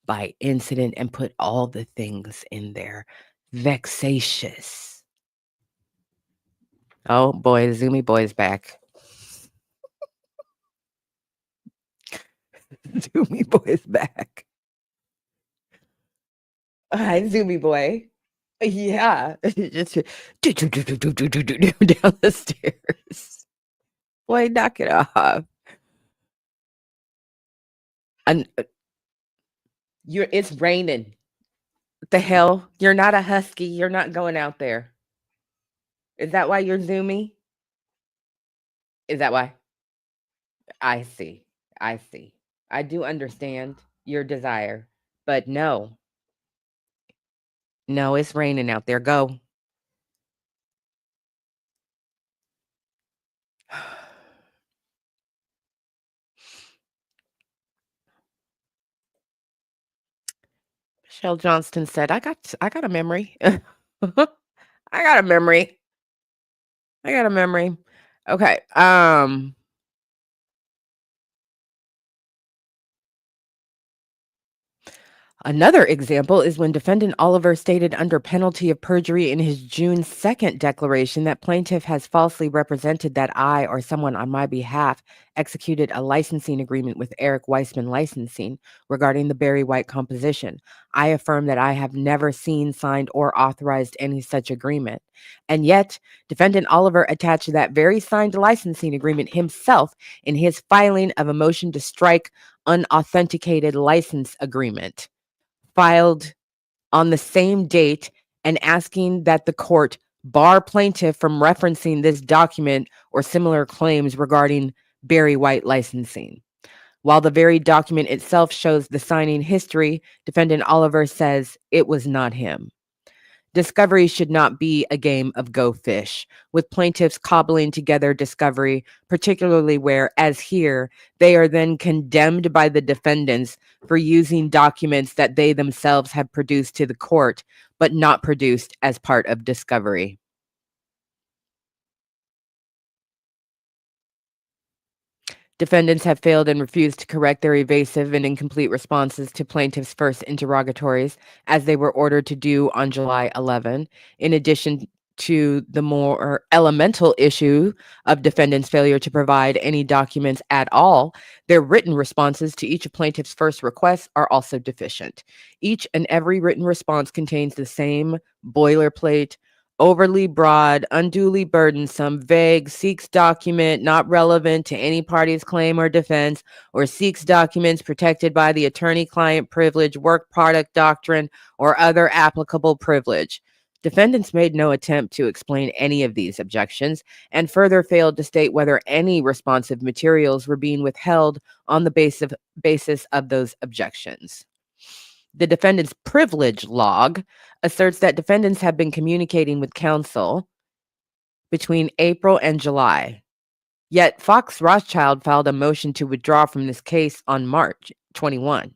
by incident and put all the things in there. Vexatious. Oh boy, Zoomy Boy's back. Zoomy Boy's back. Hi, Zoomy Boy. Yeah, just down the stairs. Boy, knock it off. And it's raining. What the hell? You're not a husky. You're not going out there. Is that why you're zoomy? Is that why? I see. I see. I do understand your desire, but no. No, it's raining out there. Go. Michelle Johnston said, I got a memory. I got a memory. I got a memory. Okay. Another example is when defendant Oliver stated under penalty of perjury in his June 2nd declaration that plaintiff has falsely represented that I or someone on my behalf executed a licensing agreement with Eric Weissman Licensing regarding the Barry White composition. I affirm that I have never seen, signed, or authorized any such agreement. And yet, defendant Oliver attached that very signed licensing agreement himself in his filing of a motion to strike unauthenticated license agreement, filed on the same date, and asking that the court bar plaintiff from referencing this document or similar claims regarding Barry White licensing. While the very document itself shows the signing history, defendant Oliver says it was not him. Discovery should not be a game of go fish, with plaintiffs cobbling together discovery, particularly where, as here, they are then condemned by the defendants for using documents that they themselves have produced to the court, but not produced as part of discovery. Defendants have failed and refused to correct their evasive and incomplete responses to plaintiffs' first interrogatories, as they were ordered to do on July 11, in addition to the more elemental issue of defendants' failure to provide any documents at all. Their written responses to each of plaintiffs' first requests are also deficient. Each and every written response contains the same boilerplate, overly broad, unduly burdensome, vague, seeks document not relevant to any party's claim or defense, or seeks documents protected by the attorney-client privilege, work product doctrine, or other applicable privilege. Defendants made no attempt to explain any of these objections, and further failed to state whether any responsive materials were being withheld on the basis of those objections. The defendant's privilege log asserts that defendants have been communicating with counsel between April and July. Yet Fox Rothschild filed a motion to withdraw from this case on March 21,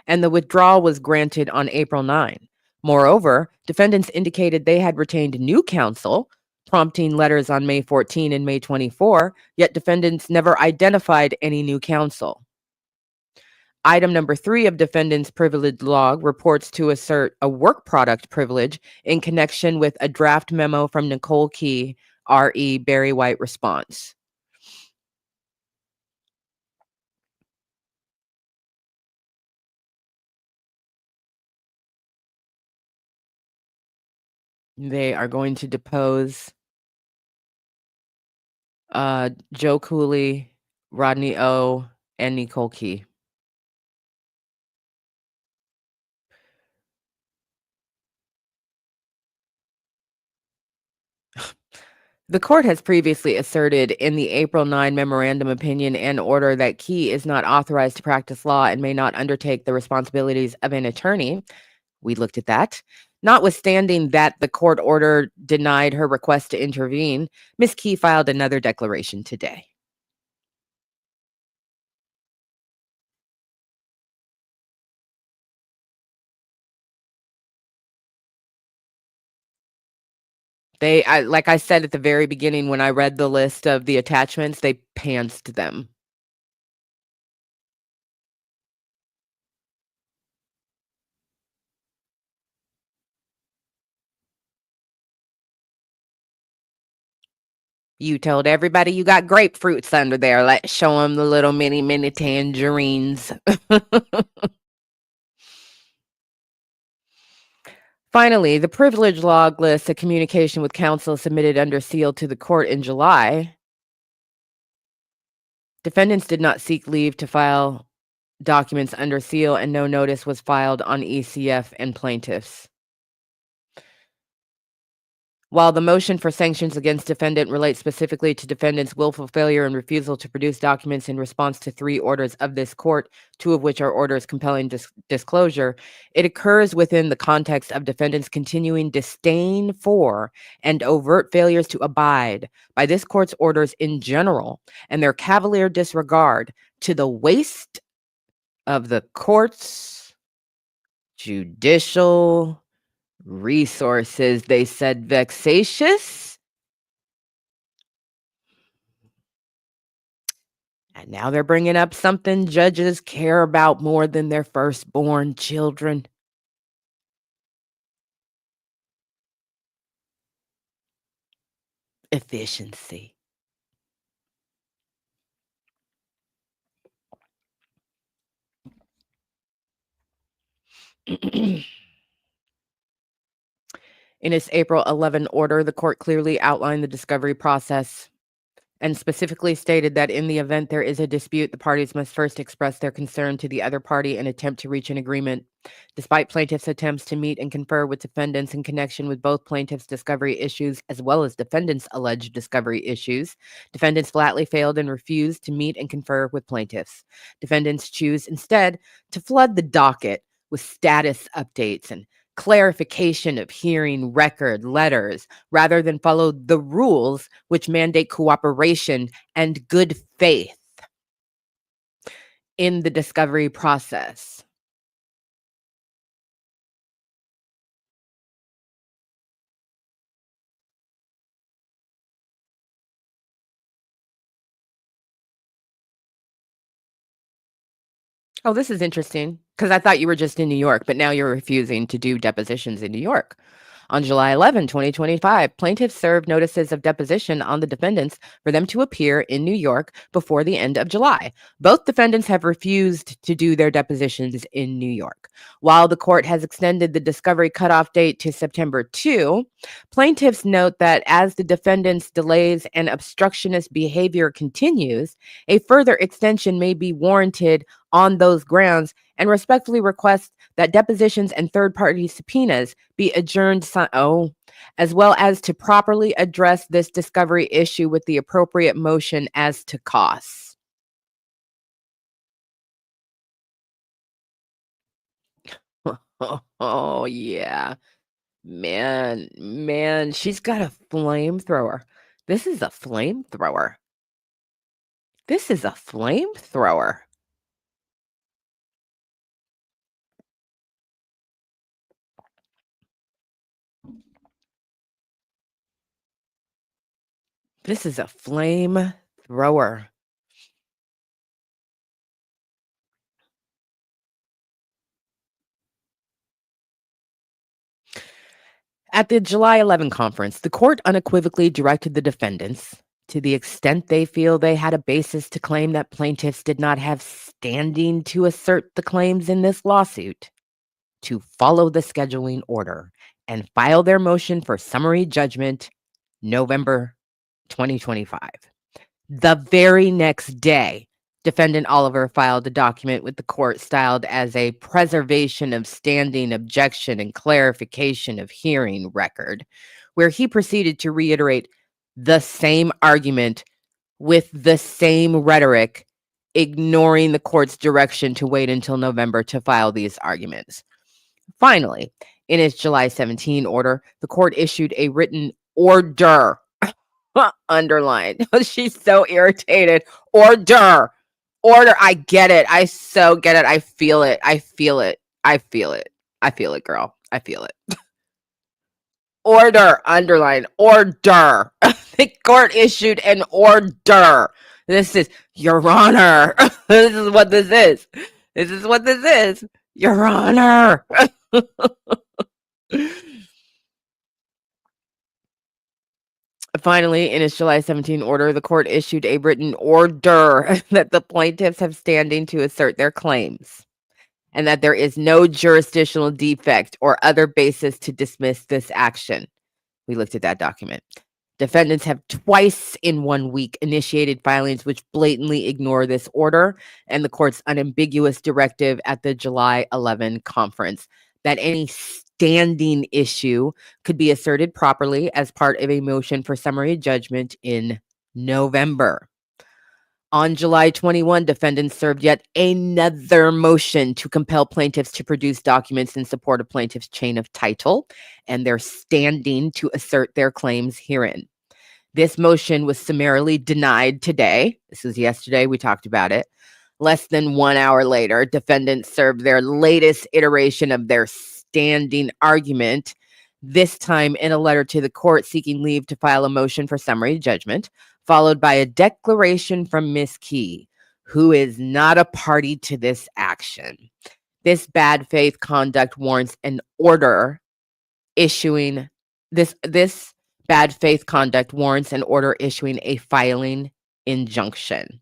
and the withdrawal was granted on April 9. Moreover, defendants indicated they had retained new counsel, prompting letters on May 14 and May 24, yet defendants never identified any new counsel. Item number 3 of defendant's privilege log reports to assert a work product privilege in connection with a draft memo from Nicole Key, R.E. Barry White response. They are going to depose Joe Cooley, Rodney O, and Nicole Key. The court has previously asserted in the April 9 memorandum opinion and order that Key is not authorized to practice law and may not undertake the responsibilities of an attorney. We looked at that. Notwithstanding that the court order denied her request to intervene, Ms. Key filed another declaration today. Like I said at the very beginning, when I read the list of the attachments, they pantsed them. You told everybody you got grapefruits under there. Let's show them the little mini tangerines. Finally, the privilege log lists a communication with counsel submitted under seal to the court in July. Defendants did not seek leave to file documents under seal, and no notice was filed on ECF and plaintiffs. While the motion for sanctions against defendant relates specifically to defendant's willful failure and refusal to produce documents in response to 3 orders of this court, 2 of which are orders compelling disclosure, it occurs within the context of defendant's continuing disdain for and overt failures to abide by this court's orders in general, and their cavalier disregard to the waste of the court's judicial resources. They said vexatious. And now they're bringing up something judges care about more than their firstborn children. Efficiency. In its April 11 order, the court clearly outlined the discovery process and specifically stated that in the event there is a dispute, the parties must first express their concern to the other party and attempt to reach an agreement. Despite plaintiffs' attempts to meet and confer with defendants in connection with both plaintiffs' discovery issues as well as defendants' alleged discovery issues, defendants flatly failed and refused to meet and confer with plaintiffs. Defendants choose instead to flood the docket with status updates and clarification of hearing record letters rather than follow the rules which mandate cooperation and good faith in the discovery process. Oh, this is interesting because I thought you were just in New York, but now you're refusing to do depositions in New York. On July 11, 2025, plaintiffs served notices of deposition on the defendants for them to appear in New York before the end of July. Both defendants have refused to do their depositions in New York. While the court has extended the discovery cutoff date to September 2, plaintiffs note that as the defendants' delays and obstructionist behavior continues, a further extension may be warranted on those grounds and respectfully request that depositions and third-party subpoenas be adjourned, as well as to properly address this discovery issue with the appropriate motion as to costs. Oh, yeah. Man, she's got a flamethrower. This is a flamethrower. This is a flamethrower. This is a flamethrower. At the July 11 conference, the court unequivocally directed the defendants, to the extent they feel they had a basis to claim that plaintiffs did not have standing to assert the claims in this lawsuit, to follow the scheduling order and file their motion for summary judgment November 2025. The very next day, Defendant Oliver filed a document with the court styled as a preservation of standing objection and clarification of hearing record, where he proceeded to reiterate the same argument with the same rhetoric, ignoring the court's direction to wait until November to file these arguments. Finally, in its July 17 order, the court issued a written order. Underlined. She's so irritated. Order. I get it. I so get it. I feel it. I feel it. I feel it. I feel it, girl. I feel it. Order. Underline. Order. The court issued an order. This is Your Honor. This is what this is. This is what this is. Your Honor. Finally, in its July 17 order, the court issued a written order that the plaintiffs have standing to assert their claims and that there is no jurisdictional defect or other basis to dismiss this action. We looked at that document. Defendants have twice in 1 week initiated filings which blatantly ignore this order and the court's unambiguous directive at the July 11 conference that any standing issue could be asserted properly as part of a motion for summary judgment in November. On July 21, defendants served yet another motion to compel plaintiffs to produce documents in support of plaintiffs' chain of title and their standing to assert their claims herein. This motion was summarily denied today. This was yesterday. We talked about it. Less than 1 hour later, defendants served their latest iteration of their standing argument, this time in a letter to the court seeking leave to file a motion for summary judgment, followed by a declaration from Ms. Key, who is not a party to this action. This bad faith conduct warrants an order issuing this bad faith conduct warrants an order issuing a filing injunction.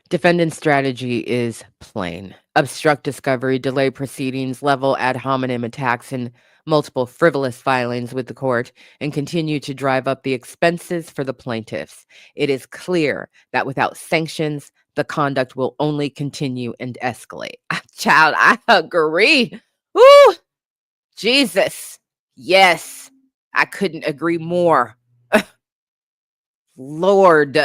Defendant's strategy is plain. Obstruct discovery, delay proceedings, level ad hominem attacks, and multiple frivolous filings with the court, and continue to drive up the expenses for the plaintiffs. It is clear that without sanctions, the conduct will only continue and escalate. Child, I agree. Woo! Jesus. Yes. I couldn't agree more. Lord.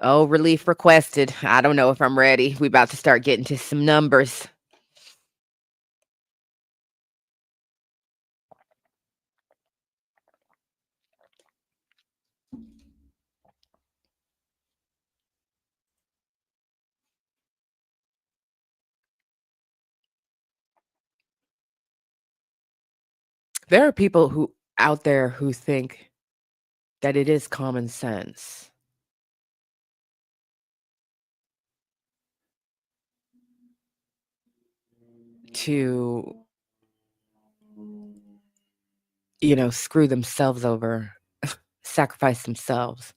Oh, relief requested. I don't know if I'm ready. We about to start getting to some numbers. There are people who out there who think that it is common sense to, screw themselves over, sacrifice themselves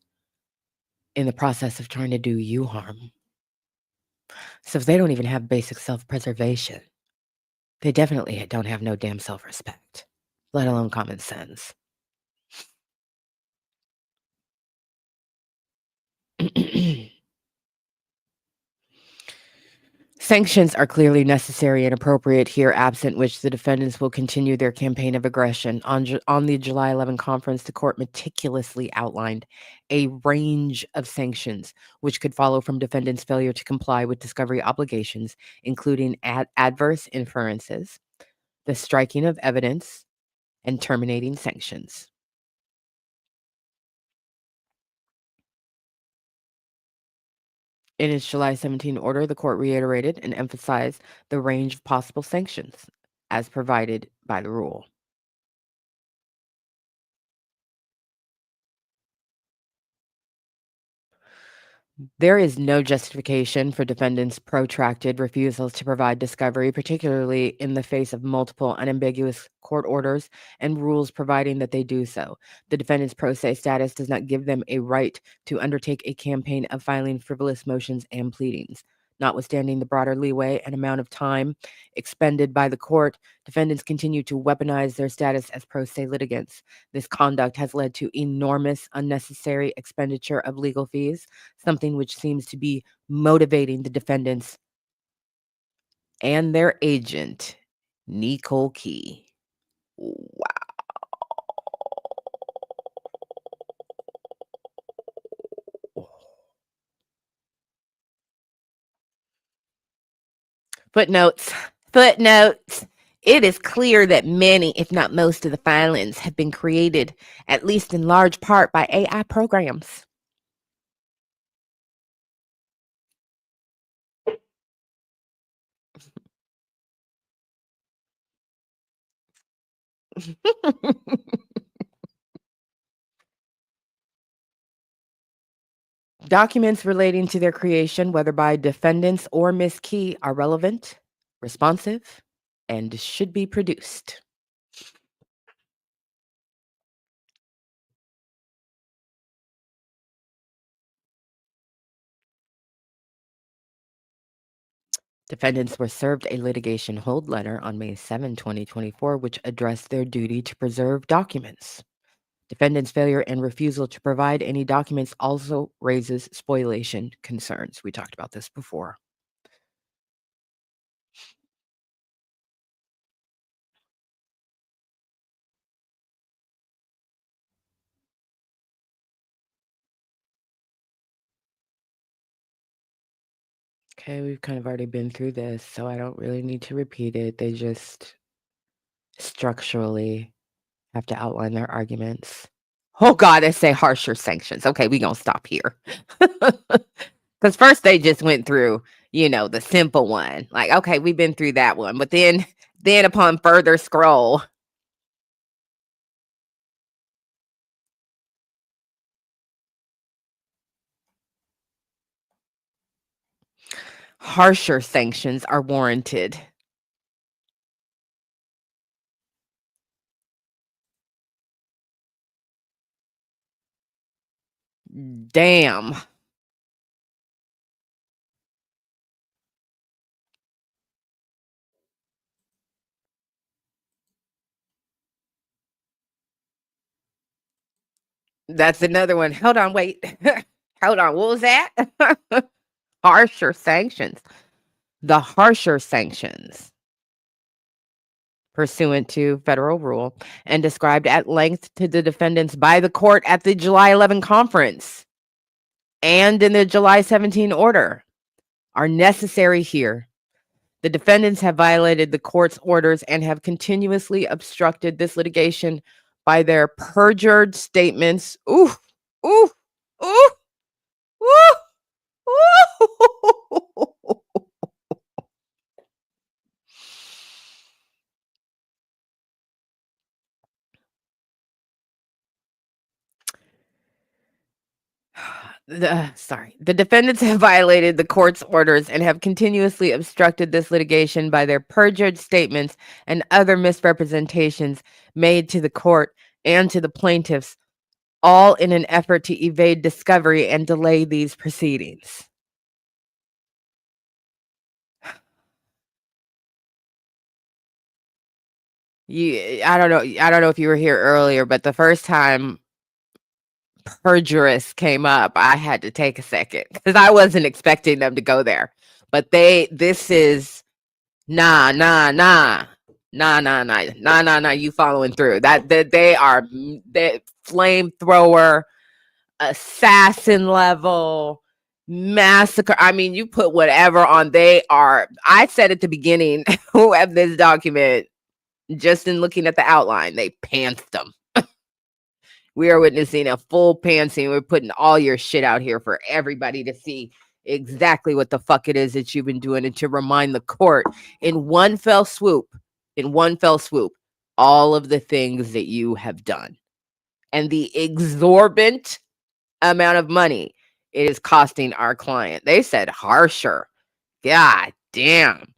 in the process of trying to do you harm. So if they don't even have basic self-preservation, they definitely don't have no damn self-respect, let alone common sense. Sanctions are clearly necessary and appropriate here, absent which the defendants will continue their campaign of aggression. On the July 11 conference, the court meticulously outlined a range of sanctions which could follow from defendants' failure to comply with discovery obligations, including adverse inferences, the striking of evidence, and terminating sanctions. In its July 17 order, the court reiterated and emphasized the range of possible sanctions as provided by the rule. There is no justification for defendants' protracted refusals to provide discovery, particularly in the face of multiple unambiguous court orders and rules providing that they do so. The defendant's pro se status does not give them a right to undertake a campaign of filing frivolous motions and pleadings. Notwithstanding the broader leeway and amount of time expended by the court, defendants continue to weaponize their status as pro se litigants. This conduct has led to enormous unnecessary expenditure of legal fees, something which seems to be motivating the defendants and their agent, Nicole Key. Wow. Footnotes. Footnotes. It is clear that many, if not most, of the filings have been created, at least in large part, by AI programs. Documents relating to their creation, whether by defendants or Ms. Key, are relevant, responsive, and should be produced. Defendants were served a litigation hold letter on May 7, 2024, which addressed their duty to preserve documents. Defendants' failure and refusal to provide any documents also raises spoliation concerns. We talked about this before. Okay, we've kind of already been through this, so I don't really need to repeat it. They just structurally have to outline their arguments. Oh God, they say harsher sanctions. Okay, we gonna stop here. Because first they just went through, the simple one. Like, okay, we've been through that one. But then upon further scroll, harsher sanctions are warranted. Damn. That's another one. Hold on, wait. Hold on. What was that? Harsher sanctions. The harsher sanctions pursuant to federal rule and described at length to the defendants by the court at the July 11 conference and in the July 17 order are necessary here. The defendants have violated the court's orders and have continuously obstructed this litigation by their perjured statements. Ooh, ooh, ooh, ooh, ooh. The defendants have violated the court's orders and have continuously obstructed this litigation by their perjured statements and other misrepresentations made to the court and to the plaintiffs, all in an effort to evade discovery and delay these proceedings. I don't know if you were here earlier, but the first time perjurous came up, I had to take a second because I wasn't expecting them to go there. But this is nah, nah, nah, nah, nah, nah, nah, nah, nah. You following through? That they are the flamethrower, assassin level massacre. I mean, you put whatever on. They are. I said at the beginning of this document, just in looking at the outline, they pantsed them. We are witnessing a full pantsing. We're putting all your shit out here for everybody to see exactly what the fuck it is that you've been doing and to remind the court in one fell swoop, all of the things that you have done and the exorbitant amount of money it is costing our client. They said harsher. God damn.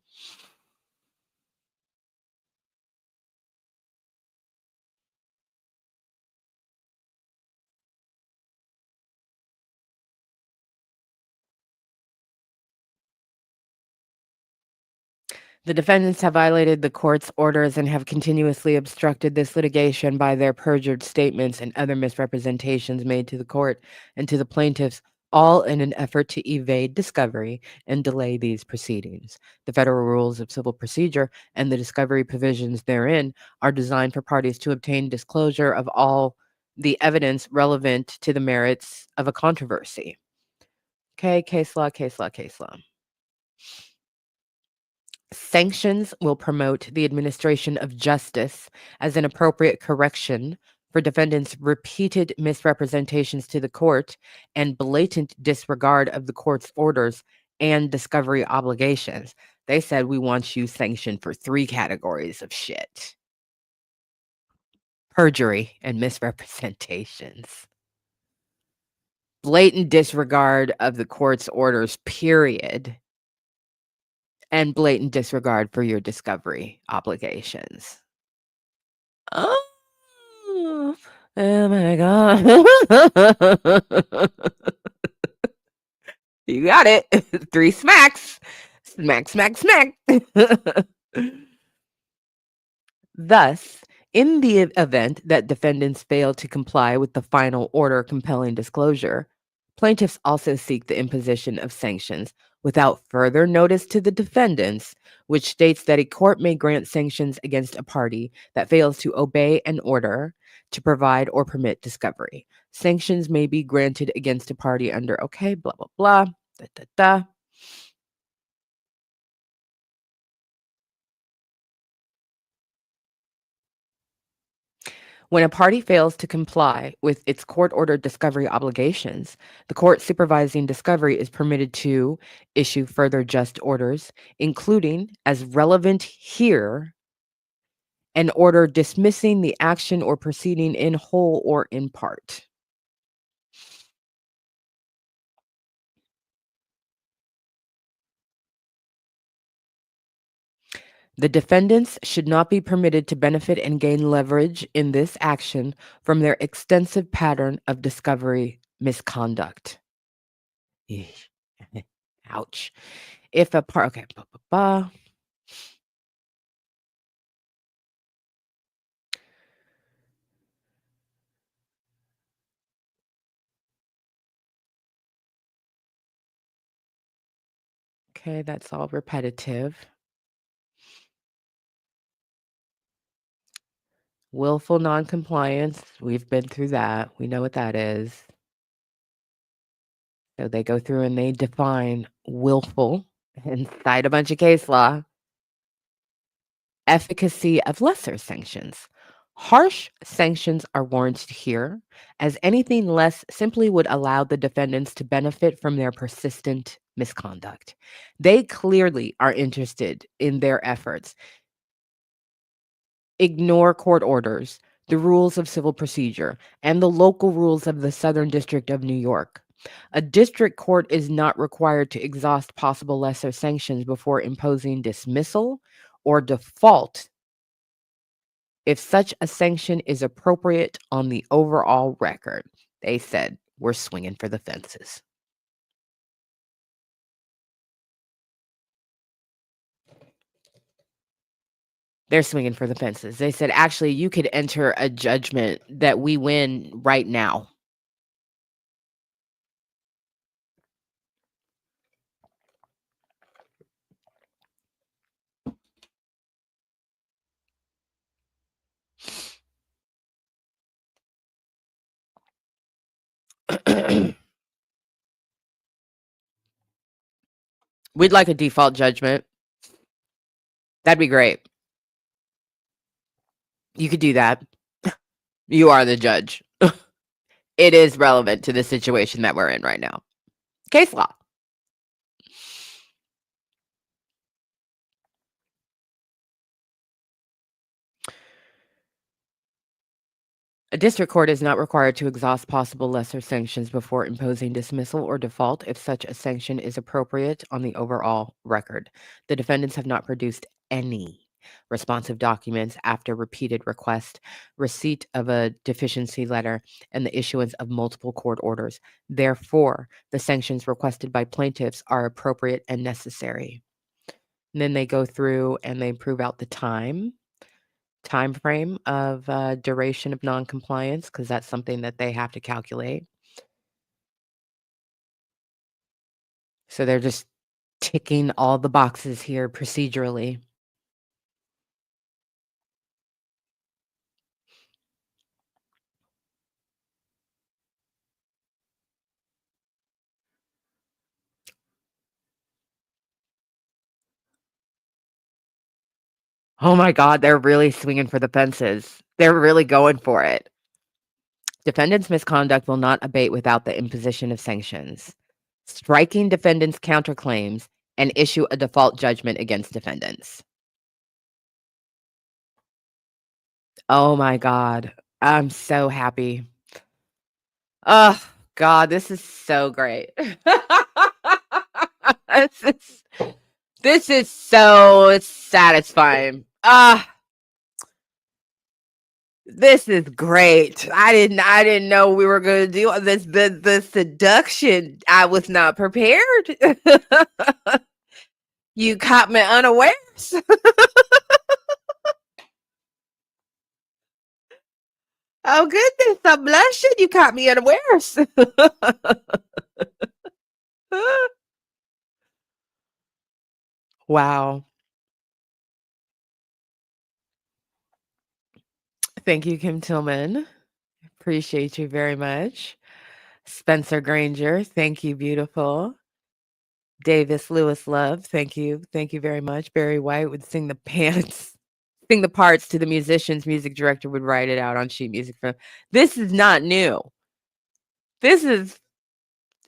The defendants have violated the court's orders and have continuously obstructed this litigation by their perjured statements and other misrepresentations made to the court and to the plaintiffs, all in an effort to evade discovery and delay these proceedings. The federal rules of civil procedure and the discovery provisions therein are designed for parties to obtain disclosure of all the evidence relevant to the merits of a controversy. Okay, case law, case law, case law. Sanctions will promote the administration of justice as an appropriate correction for defendants' repeated misrepresentations to the court and blatant disregard of the court's orders and discovery obligations. They said, we want you sanctioned for 3 categories of shit: perjury and misrepresentations, blatant disregard of the court's orders, period, and blatant disregard for your discovery obligations. Oh, oh my god. You got it. 3 smacks. Smack, smack, smack. Thus, in the event that defendants fail to comply with the final order compelling disclosure, plaintiffs also seek the imposition of sanctions without further notice to the defendants, which states that a court may grant sanctions against a party that fails to obey an order to provide or permit discovery. Sanctions may be granted against a party under okay, blah, blah, blah, da, da, da. When a party fails to comply with its court-ordered discovery obligations, the court supervising discovery is permitted to issue further just orders, including, as relevant here, an order dismissing the action or proceeding in whole or in part. The defendants should not be permitted to benefit and gain leverage in this action from their extensive pattern of discovery misconduct. Eesh. Ouch. If a part, okay, Okay, that's all repetitive. Willful noncompliance, we've been through that. We know what that is. So they go through and they define willful and cite a bunch of case law. Efficacy of lesser sanctions. Harsh sanctions are warranted here, as anything less simply would allow the defendants to benefit from their persistent misconduct. They clearly are interested in their efforts. Ignore court orders, the rules of civil procedure, and the local rules of the Southern District of New York. A district court is not required to exhaust possible lesser sanctions before imposing dismissal or default if such a sanction is appropriate on the overall record. They said, we're swinging for the fences. They're swinging for the fences. They said, actually, you could enter a judgment that we win right now. We'd like a default judgment. That'd be great. You could do that. You are the judge. It is relevant to the situation that we're in right now. Case law. A district court is not required to exhaust possible lesser sanctions before imposing dismissal or default if such a sanction is appropriate on the overall record. The defendants have not produced any responsive documents after repeated request, receipt of a deficiency letter, and the issuance of multiple court orders. Therefore, the sanctions requested by plaintiffs are appropriate and necessary. And then they go through and they prove out the time frame of duration of noncompliance, because that's something that they have to calculate. So they're just ticking all the boxes here procedurally. Oh my God, they're really swinging for the fences. They're really going for it. Defendants' misconduct will not abate without the imposition of sanctions. Striking defendants' counterclaims and issue a default judgment against defendants. Oh my God, I'm so happy. Oh God, this is so great. This is so satisfying. This is great. I didn't know we were gonna do this. The seduction. I was not prepared. You caught me unawares. Oh goodness, I'm blushing. You caught me unawares. Wow. Thank you, Kim Tillman. Appreciate you very much. Spencer Granger, thank you, beautiful. Davis Lewis Love, thank you. Thank you very much. Barry White would sing the parts to the musicians. Music director would write it out on sheet music. This is not new. This is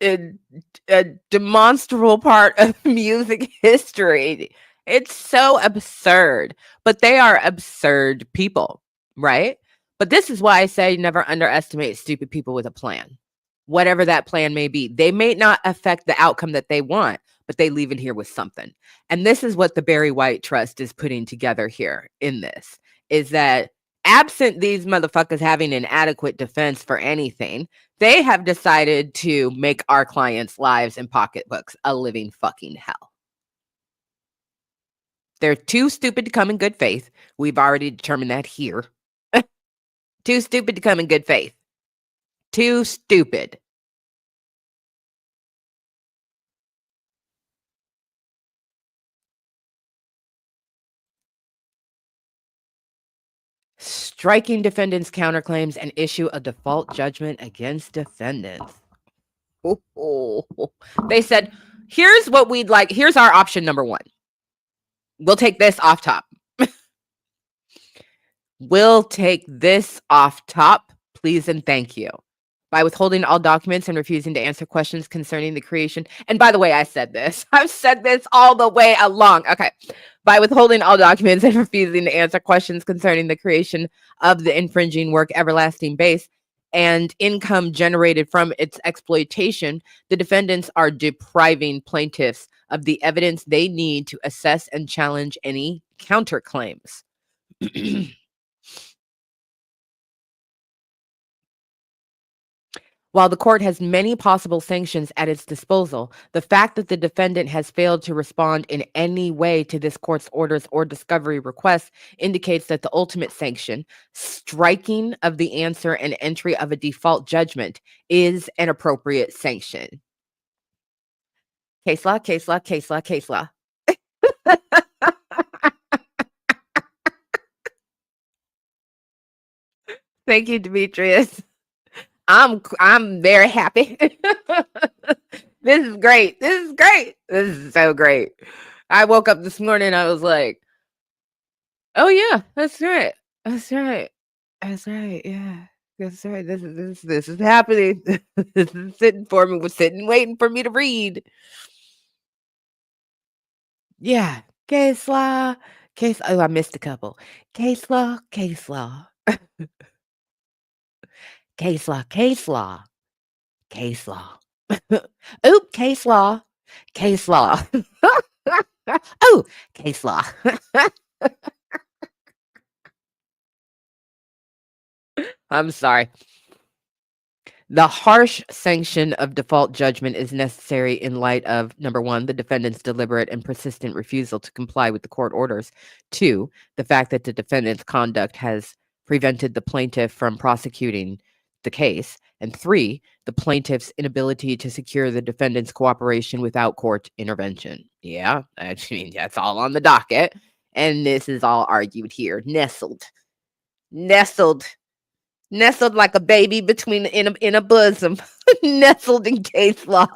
a demonstrable part of music history. It's so absurd, but they are absurd people, right? But this is why I say never underestimate stupid people with a plan. Whatever that plan may be, they may not affect the outcome that they want, but they leave it here with something. And this is what the Barry White Trust is putting together here in this, is that absent these motherfuckers having an adequate defense for anything, they have decided to make our clients' lives and pocketbooks a living fucking hell. They're too stupid to come in good faith. We've already determined that here. Too stupid to come in good faith. Too stupid. striking defendants' counterclaims and issue a default judgment against defendants. They said, here's what we'd like. Here's our option number one. We'll take this off top. We'll take this off top, please and thank you. By withholding all documents and refusing to answer questions concerning the creation. And by the way, I said this. I've said this all the way along. Okay. By withholding all documents and refusing to answer questions concerning the creation of the infringing work Everlasting Base and income generated from its exploitation, the defendants are depriving plaintiffs of the evidence they need to assess and challenge any counterclaims. While the court has many possible sanctions at its disposal, the fact that the defendant has failed to respond in any way to this court's orders or discovery requests indicates that the ultimate sanction, striking of the answer and entry of a default judgment, is an appropriate sanction. Case law, case law, case law, case law. Thank you, Demetrius. I'm very happy. This is great. This is great. This is so great. I woke up this morning, I was like, oh yeah, that's right. That's right. That's right. Yeah. That's right. This is happening. This is sitting for me. Was sitting waiting for me to read. Yeah. Case law. Oh, I missed a couple. Case law, case law. Case law, case law. Case law. Oop, case law. Case law. Oh, case law. I'm sorry. The harsh sanction of default judgment is necessary in light of, number one, the defendant's deliberate and persistent refusal to comply with the court orders. Two, the fact that the defendant's conduct has prevented the plaintiff from prosecuting the case. And three, the plaintiff's inability to secure the defendant's cooperation without court intervention. Yeah, I mean, that's all on the docket. And this is all argued here. Nestled like a baby between in a bosom. Nestled in case law.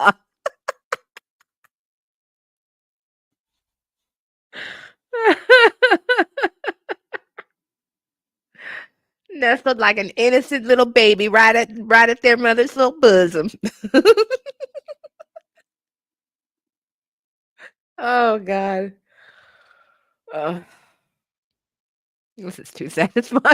Nestled like an innocent little baby right at their mother's little bosom. Oh God. This is too satisfying.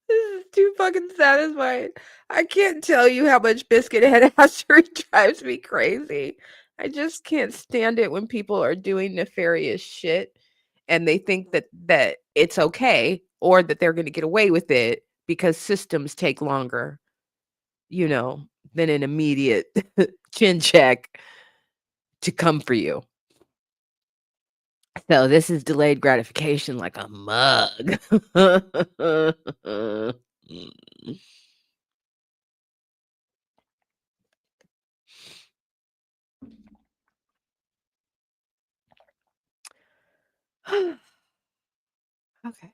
This is too fucking satisfying. I can't tell you how much Biscuit Head Ashery drives me crazy. I just can't stand it when people are doing nefarious shit and they think that it's okay or that they're going to get away with it because systems take longer, than an immediate chin check to come for you. So this is delayed gratification like a mug. Okay.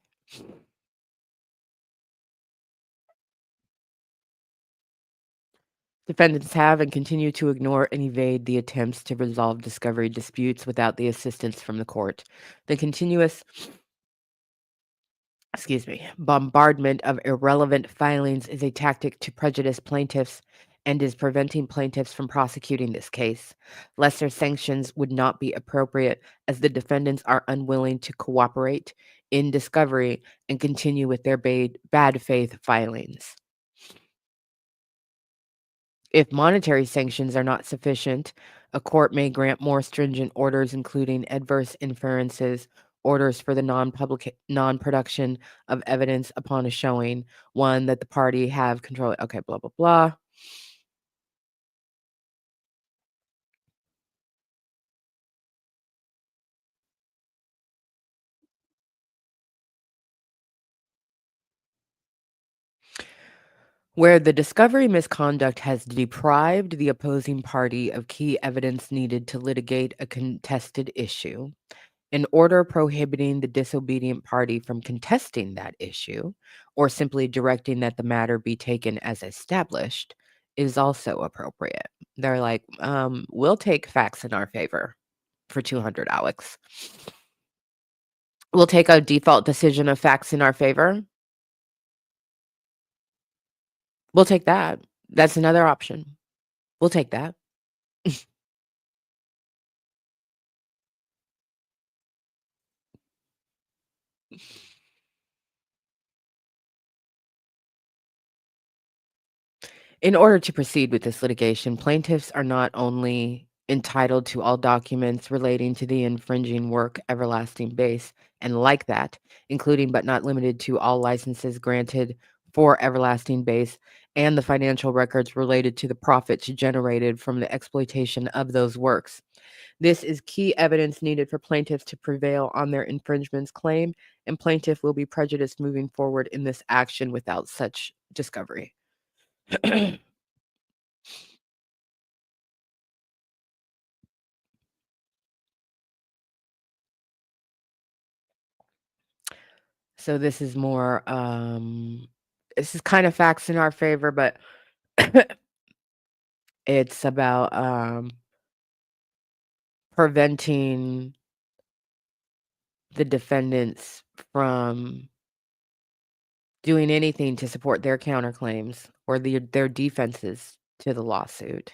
Defendants have and continue to ignore and evade the attempts to resolve discovery disputes without the assistance from the court. The continuous bombardment of irrelevant filings is a tactic to prejudice plaintiffs and is preventing plaintiffs from prosecuting this case. Lesser sanctions would not be appropriate as the defendants are unwilling to cooperate in discovery and continue with their bad faith filings. If monetary sanctions are not sufficient, a court may grant more stringent orders, including adverse inferences, orders for the non-production of evidence upon a showing, one, that the party have control. Okay, blah, blah, blah. Where the discovery misconduct has deprived the opposing party of key evidence needed to litigate a contested issue, An order prohibiting the disobedient party from contesting that issue or simply directing that the matter be taken as established is also appropriate. They're like, we'll take facts in our favor for 200, Alex. We'll take a default decision of facts in our favor. We'll take that. That's another option. We'll take that. In order to proceed with this litigation, plaintiffs are not only entitled to all documents relating to the infringing work Everlasting Base and like that, including but not limited to all licenses granted for Everlasting Base and the financial records related to the profits generated from the exploitation of those works. This is key evidence needed for plaintiffs to prevail on their infringements claim, and plaintiff will be prejudiced moving forward in this action without such discovery. So this is more, this is kind of facts in our favor, but it's about preventing the defendants from doing anything to support their counterclaims or their defenses to the lawsuit,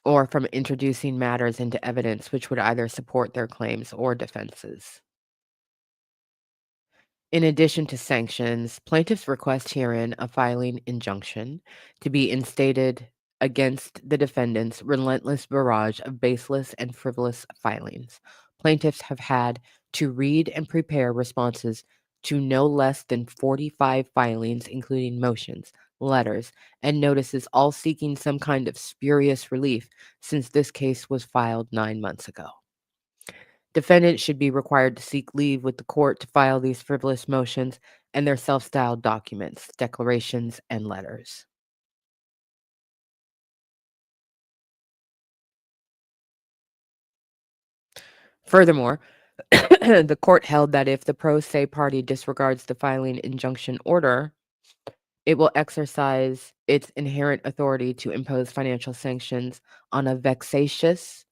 or from introducing matters into evidence which would either support their claims or defenses. In addition to sanctions, plaintiffs request herein a filing injunction to be instated against the defendants' relentless barrage of baseless and frivolous filings. Plaintiffs have had to read and prepare responses to no less than 45 filings, including motions, letters, and notices, all seeking some kind of spurious relief since this case was filed 9 months ago. Defendants should be required to seek leave with the court to file these frivolous motions and their self-styled documents, declarations, and letters. Furthermore, the court held that if the pro se party disregards the filing injunction order, it will exercise its inherent authority to impose financial sanctions on a vexatious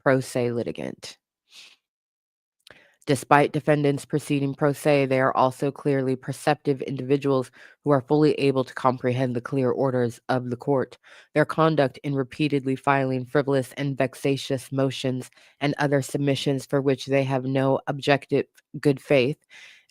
pro se litigant. Despite defendants proceeding pro se, they are also clearly perceptive individuals who are fully able to comprehend the clear orders of the court. Their conduct in repeatedly filing frivolous and vexatious motions and other submissions for which they have no objective good faith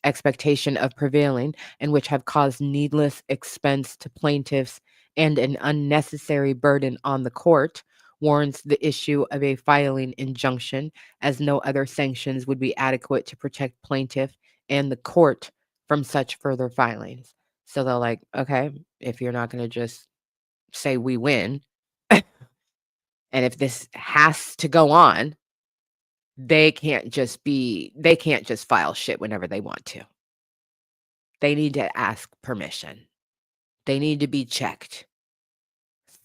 expectation of prevailing, and which have caused needless expense to plaintiffs and an unnecessary burden on the court, warrants the issue of a filing injunction, as no other sanctions would be adequate to protect plaintiff and the court from such further filings. So they're like, okay, if you're not going to just say we win, and if this has to go on, they can't just file shit whenever they want to. They need to ask permission. They need to be checked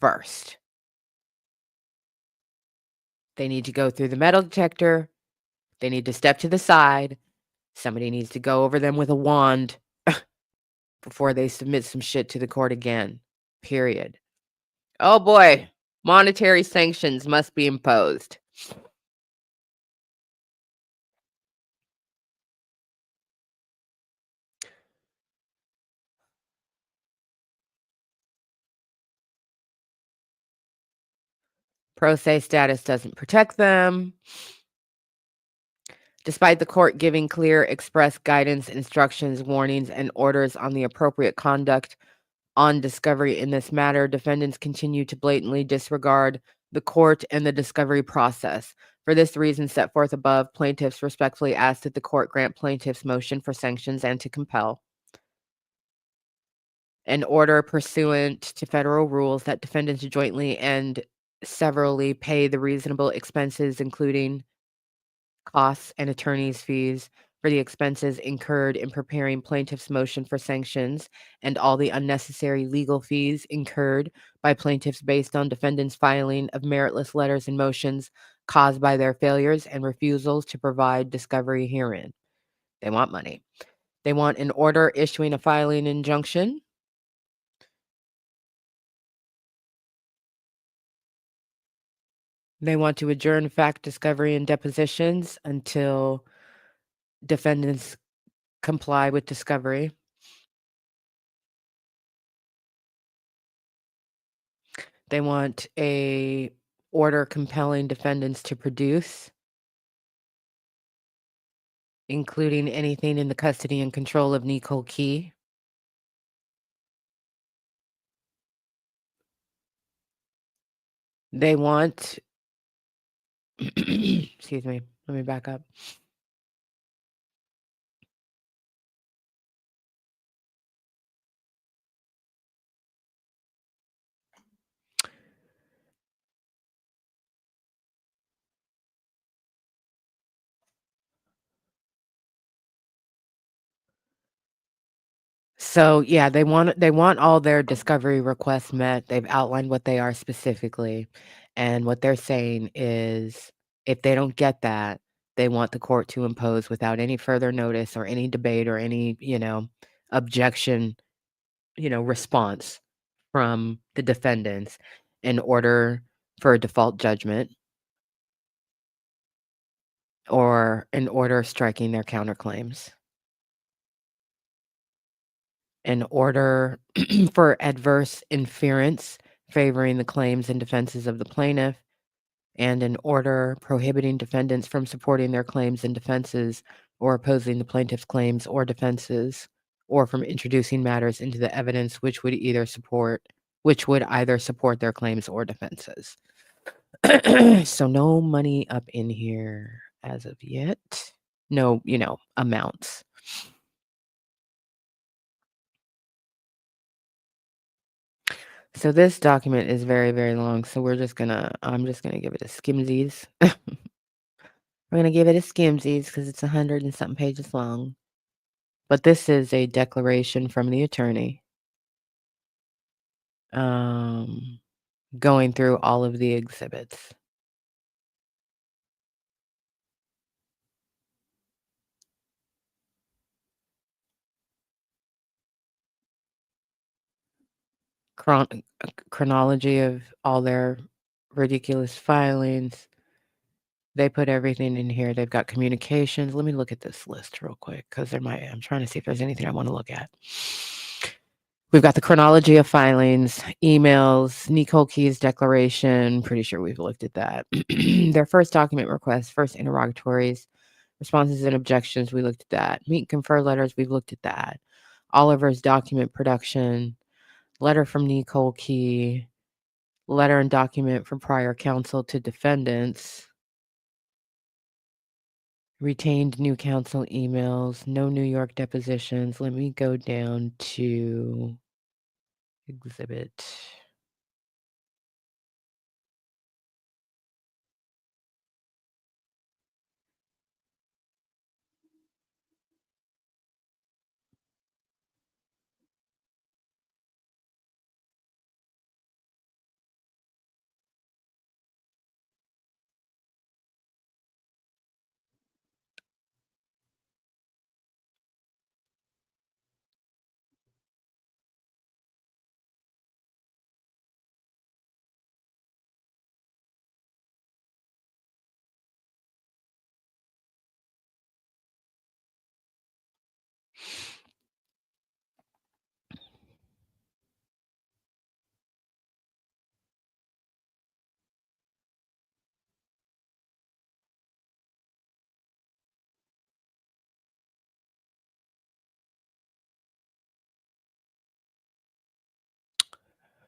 first. They need to go through the metal detector. They need to step to the side. Somebody needs to go over them with a wand before they submit some shit to the court again. Period. Oh boy, monetary sanctions must be imposed. Pro se status doesn't protect them. Despite the court giving clear express guidance, instructions, warnings, and orders on the appropriate conduct on discovery in this matter, defendants continue to blatantly disregard the court and the discovery process. For this reason set forth above, plaintiffs respectfully ask that the court grant plaintiffs' motion for sanctions and to compel an order pursuant to federal rules that defendants jointly and severally pay the reasonable expenses, including costs and attorney's fees, for the expenses incurred in preparing plaintiff's motion for sanctions and all the unnecessary legal fees incurred by plaintiffs based on defendants' filing of meritless letters and motions caused by their failures and refusals to provide discovery herein. They want money. They want an order issuing a filing injunction. They want to adjourn fact discovery and depositions until defendants comply with discovery. They want a order compelling defendants to produce, including anything in the custody and control of Nicole Key. They want excuse me, let me back up. So, yeah, they want all their discovery requests met. They've outlined what they are specifically, and what they're saying is if they don't get that, they want the court to impose without any further notice or any debate or any, objection, response from the defendants in order for a default judgment or an order striking their counterclaims. An order for adverse inference favoring the claims and defenses of the plaintiff, and an order prohibiting defendants from supporting their claims and defenses or opposing the plaintiff's claims or defenses, or from introducing matters into the evidence which would either support their claims or defenses. So no money up in here as of yet. No, amounts. So this document is very, very long, so I'm just gonna give it a skimsies. We're gonna give it a skimsies because it's 100 and something pages long. But this is a declaration from the attorney, um, going through all of the exhibits. Chronology of all their ridiculous filings. They put everything in here. They've got communications. Let me look at this list real quick because I'm trying to see if there's anything I want to look at. We've got the chronology of filings, emails, Nicole Key's declaration. Pretty sure we've looked at that. Their first document requests, first interrogatories, responses and objections. We looked at that. Meet and confer letters. We've looked at that. Oliver's document production, letter from Nicole Key, letter and document from prior counsel to defendants. Retained new counsel emails, no New York depositions. Let me go down to exhibit.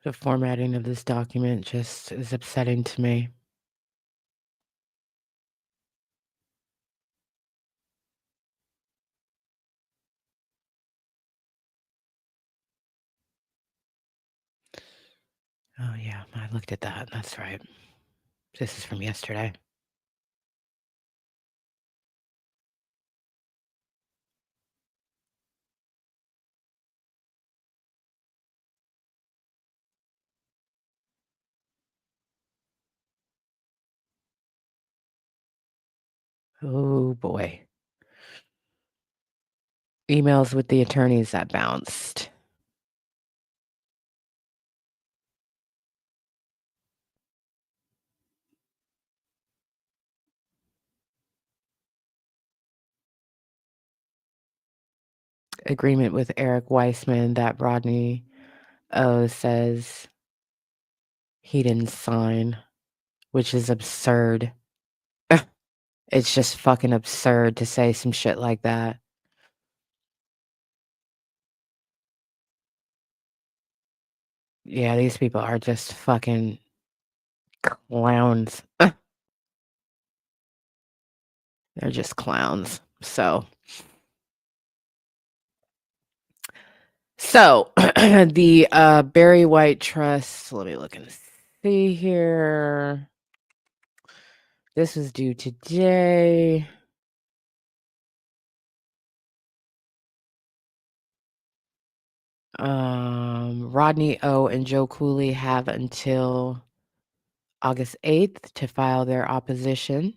The formatting of this document just is upsetting to me. Oh, yeah, I looked at that. That's right. This is from yesterday. Oh boy. Emails with the attorneys that bounced. Agreement with Eric Weissman that Rodney says he didn't sign, which is absurd. It's just fucking absurd to say some shit like that. Yeah, these people are just fucking clowns. They're just clowns. So the Barry White Trust, let me look and see here. This was due today. Rodney O and Joe Cooley have until August 8th to file their opposition.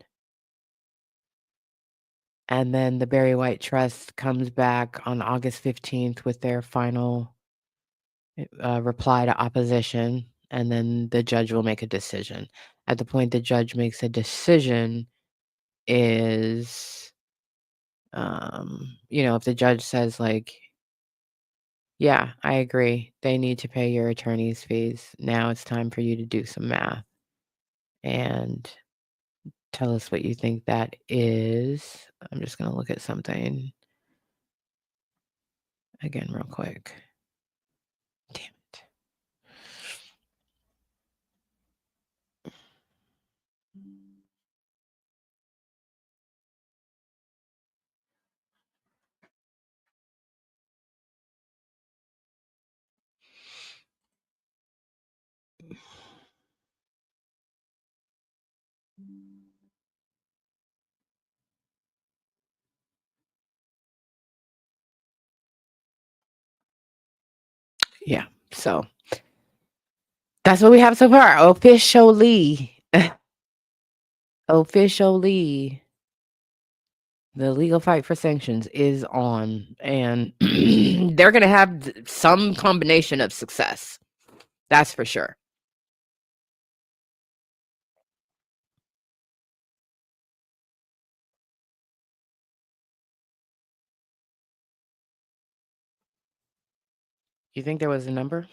And then the Barry White Trust comes back on August 15th with their final reply to opposition. And then the judge will make a decision. At the point the judge makes a decision is, if the judge says like, yeah, I agree, they need to pay your attorney's fees. Now it's time for you to do some math and tell us what you think that is. I'm just going to look at something again real quick. Damn it. Yeah, so that's what we have so far. Officially. Officially. The legal fight for sanctions is on, and they're going to have some combination of success. That's for sure. You think there was a number?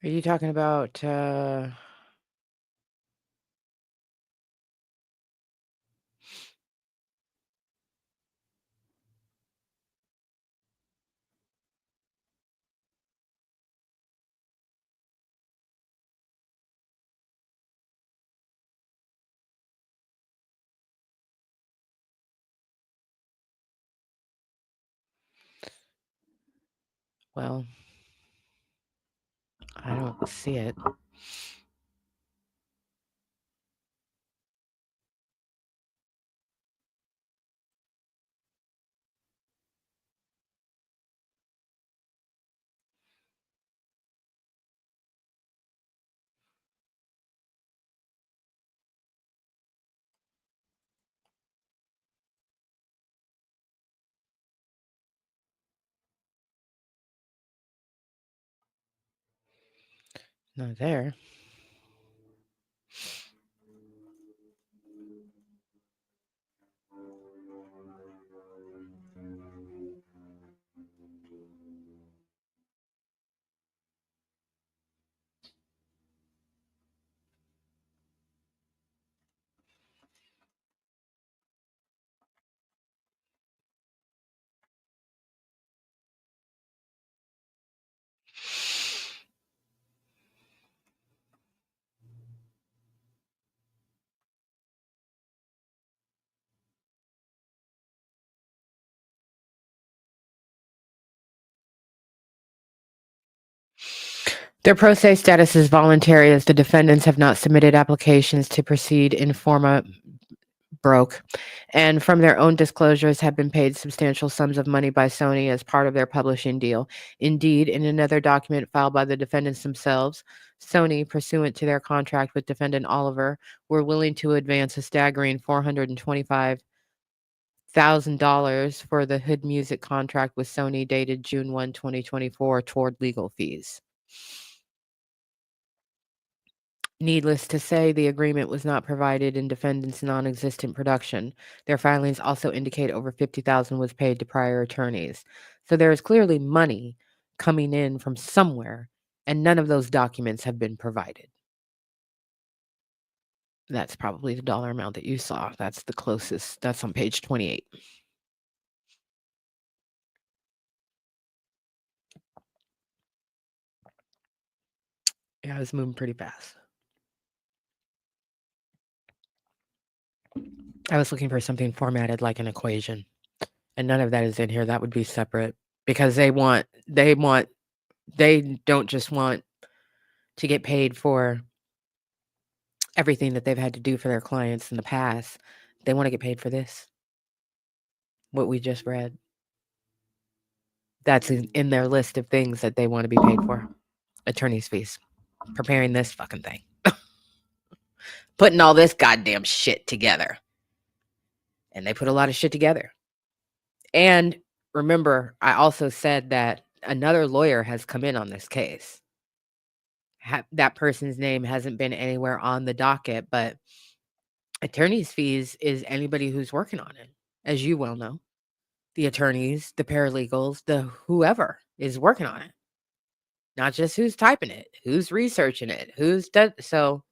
Are you talking about well, I don't see it. Not there. Their pro se status is voluntary as the defendants have not submitted applications to proceed in forma broke, and from their own disclosures have been paid substantial sums of money by Sony as part of their publishing deal. Indeed, in another document filed by the defendants themselves, Sony, pursuant to their contract with defendant Oliver, were willing to advance a staggering $425,000 for the Hood Music contract with Sony dated June 1, 2024 toward legal fees. Needless to say, the agreement was not provided in defendant's non-existent production. Their filings also indicate over $50,000 was paid to prior attorneys. So there is clearly money coming in from somewhere, and none of those documents have been provided. That's probably the dollar amount that you saw. That's the closest. That's on page 28. Yeah, I was moving pretty fast. I was looking for something formatted like an equation, and none of that is in here. That would be separate because they don't just want to get paid for everything that they've had to do for their clients in the past. They want to get paid for this, what we just read. That's in their list of things that they want to be paid for. Attorney's fees. Preparing this fucking thing. Putting all this goddamn shit together. And they put a lot of shit together. And remember, I also said that another lawyer has come in on this case. That person's name hasn't been anywhere on the docket, but attorney's fees is anybody who's working on it, as you well know. The attorneys, the paralegals, the whoever is working on it. Not just who's typing it, who's researching it, who's done. So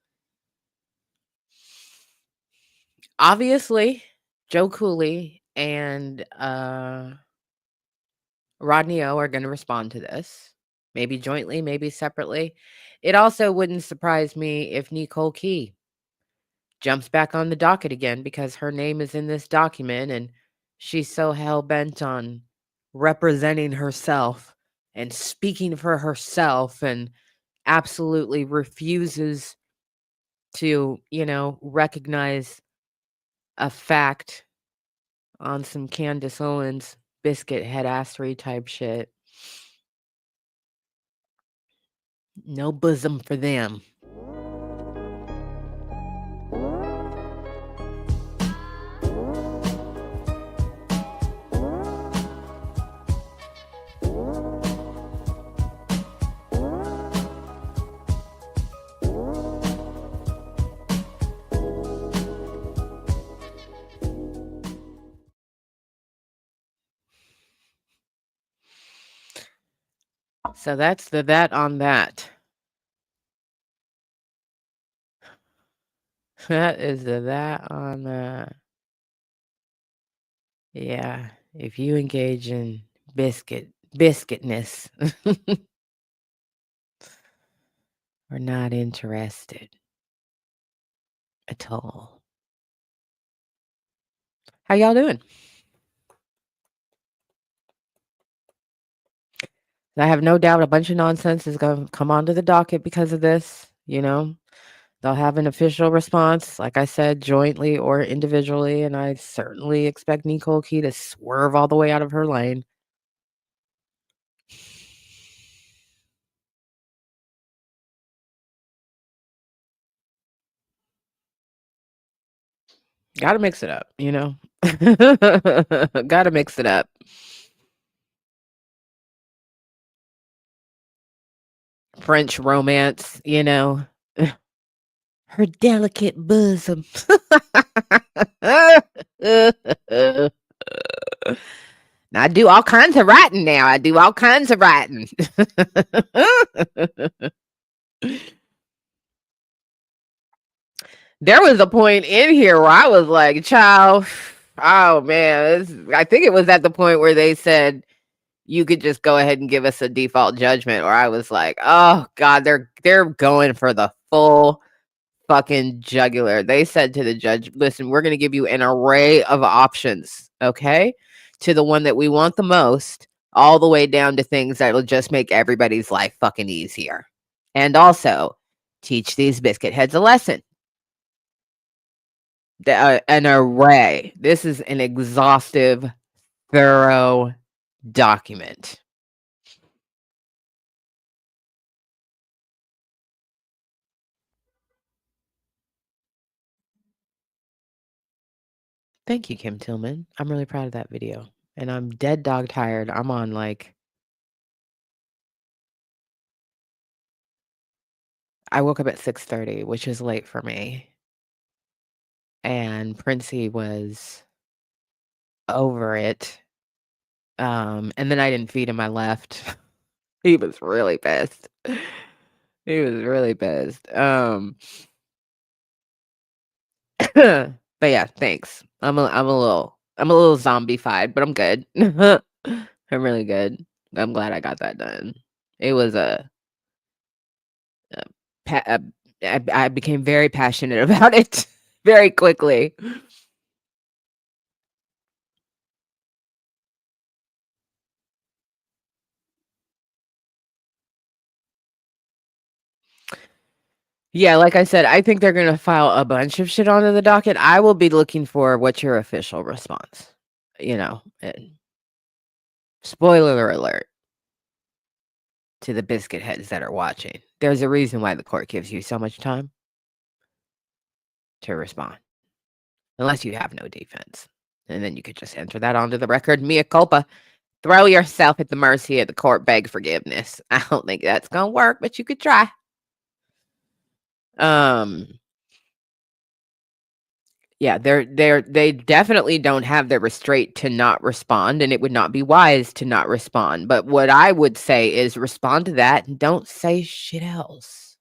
obviously, Joe Cooley and Rodney O are going to respond to this. Maybe jointly, maybe separately. It also wouldn't surprise me if Nicole Key jumps back on the docket again because her name is in this document and she's so hell-bent on representing herself and speaking for herself and absolutely refuses to, recognize a fact on some Candace Owens biscuit head-assery type shit. No bosom for them. So that's that on that. That is that on that. Yeah, if you engage in biscuitness, we're not interested at all. How y'all doing? I have no doubt a bunch of nonsense is going to come onto the docket because of this. They'll have an official response, like I said, jointly or individually, and I certainly expect Nicole Key to swerve all the way out of her lane. Gotta mix it up, Gotta mix it up. French romance, her delicate bosom. I do all kinds of writing now. There was a point in here where I was like, child, oh man, I think it was at the point where they said you could just go ahead and give us a default judgment, where I was like, oh God, they're going for the full fucking jugular. They said to the judge, listen, we're going to give you an array of options, okay? To the one that we want the most, all the way down to things that will just make everybody's life fucking easier. And also, teach these biscuit heads a lesson. An array. This is an exhaustive, thorough document. Thank you, Kim Tillman. I'm really proud of that video. And I'm dead dog tired. I'm on I woke up at 6:30, which is late for me. And Princey was over it. And then I didn't feed him. I left. He was really pissed. He was really pissed. But yeah, thanks. I'm a little zombified, but I'm good. I'm really good. I'm glad I got that done. It was a I became very passionate about it very quickly. Yeah, like I said, I think they're gonna file a bunch of shit onto the docket. I will be looking for what's your official response, and spoiler alert to the biscuit heads that are watching. There's a reason why the court gives you so much time to respond, unless you have no defense. And then you could just enter that onto the record, mea culpa. Throw yourself at the mercy of the court, beg forgiveness. I don't think that's gonna work, but you could try. Yeah, they definitely don't have the restraint to not respond, and it would not be wise to not respond. But what I would say is respond to that and don't say shit else.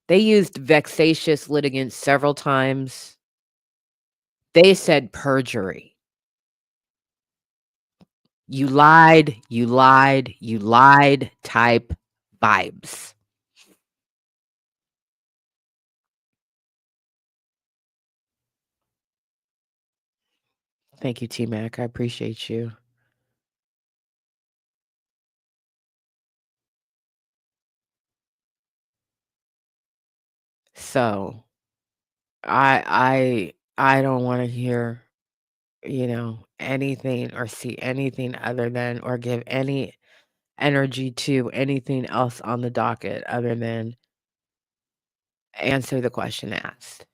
They used vexatious litigants several times. They said perjury. You lied, you lied, you lied type vibes. Thank you, T-Mac. I appreciate you. So, I don't wanna hear, anything or see anything other than or give any energy to anything else on the docket other than answer the question asked.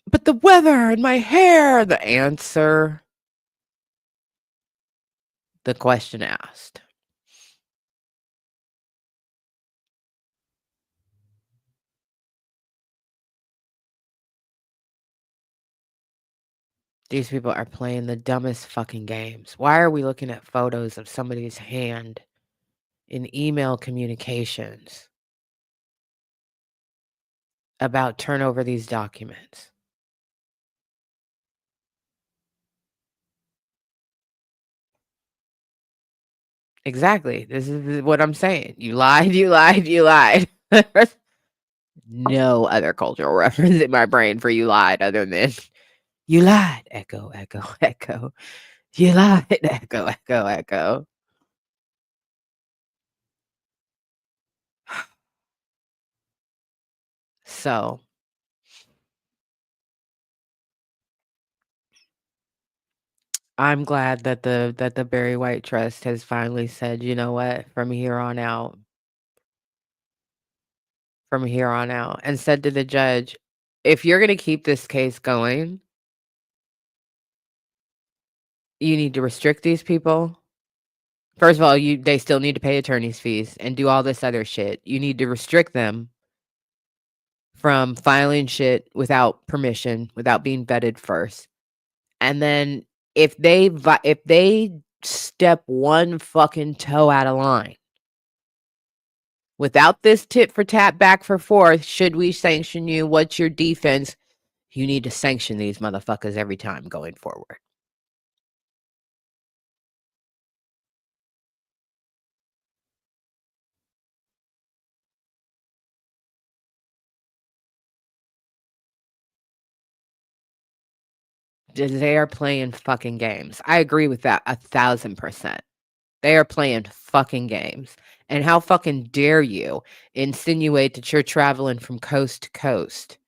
But the weather and my hair, the answer, the question asked. These people are playing the dumbest fucking games. Why are we looking at photos of somebody's hand in email communications about turn over these documents? Exactly. This is what I'm saying. You lied, you lied, you lied. There's no other cultural reference in my brain for you lied other than you lied. Echo, echo, echo. You lied. Echo, echo, echo. So I'm glad that the Barry White Trust has finally said, you know what, from here on out, and said to the judge, if you're gonna keep this case going, you need to restrict these people. First of all, they still need to pay attorney's fees and do all this other shit. You need to restrict them from filing shit without permission, without being vetted first. And then if they step one fucking toe out of line without this tit for tat back for forth, should we sanction you? What's your defense? You need to sanction these motherfuckers every time going forward. They are playing fucking games. I agree with that 1,000%. They are playing fucking games. And how fucking dare you insinuate that you're traveling from coast to coast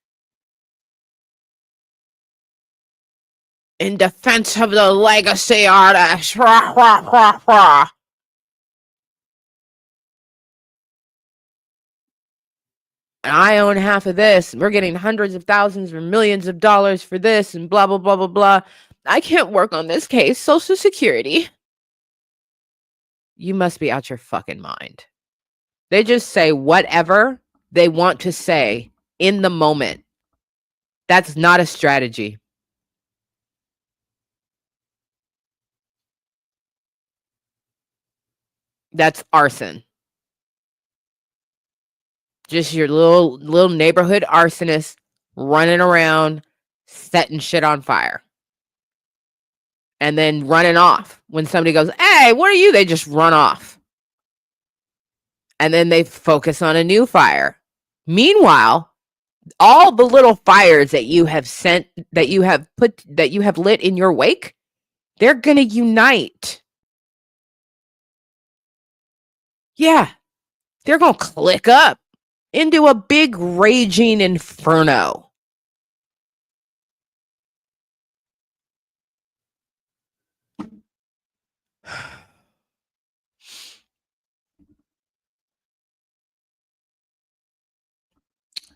in defense of the legacy artist. Rah, rah, rah, rah. And I own half of this. We're getting hundreds of thousands or millions of dollars for this and blah, blah, blah, blah, blah. I can't work on this case. Social Security. You must be out your fucking mind. They just say whatever they want to say in the moment. That's not a strategy. That's arson. Just your little neighborhood arsonist running around setting shit on fire. And then running off. When somebody goes, "Hey, what are you?" They just run off. And then they focus on a new fire. Meanwhile, all the little fires that you have lit in your wake, they're going to unite. Yeah. They're going to click up into a big raging inferno.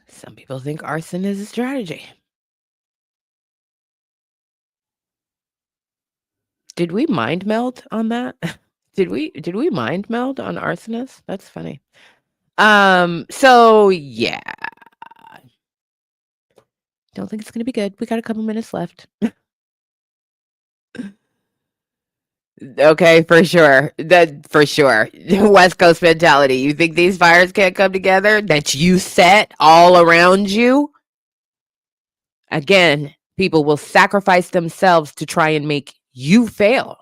Some people think arson is a strategy. Did we mind meld on that? Did we mind meld on arsonist? That's funny. So yeah. Don't think it's gonna be good. We got a couple minutes left. Okay, for sure. That for sure. West Coast mentality. You think these fires can't come together that you set all around you? Again, people will sacrifice themselves to try and make you fail.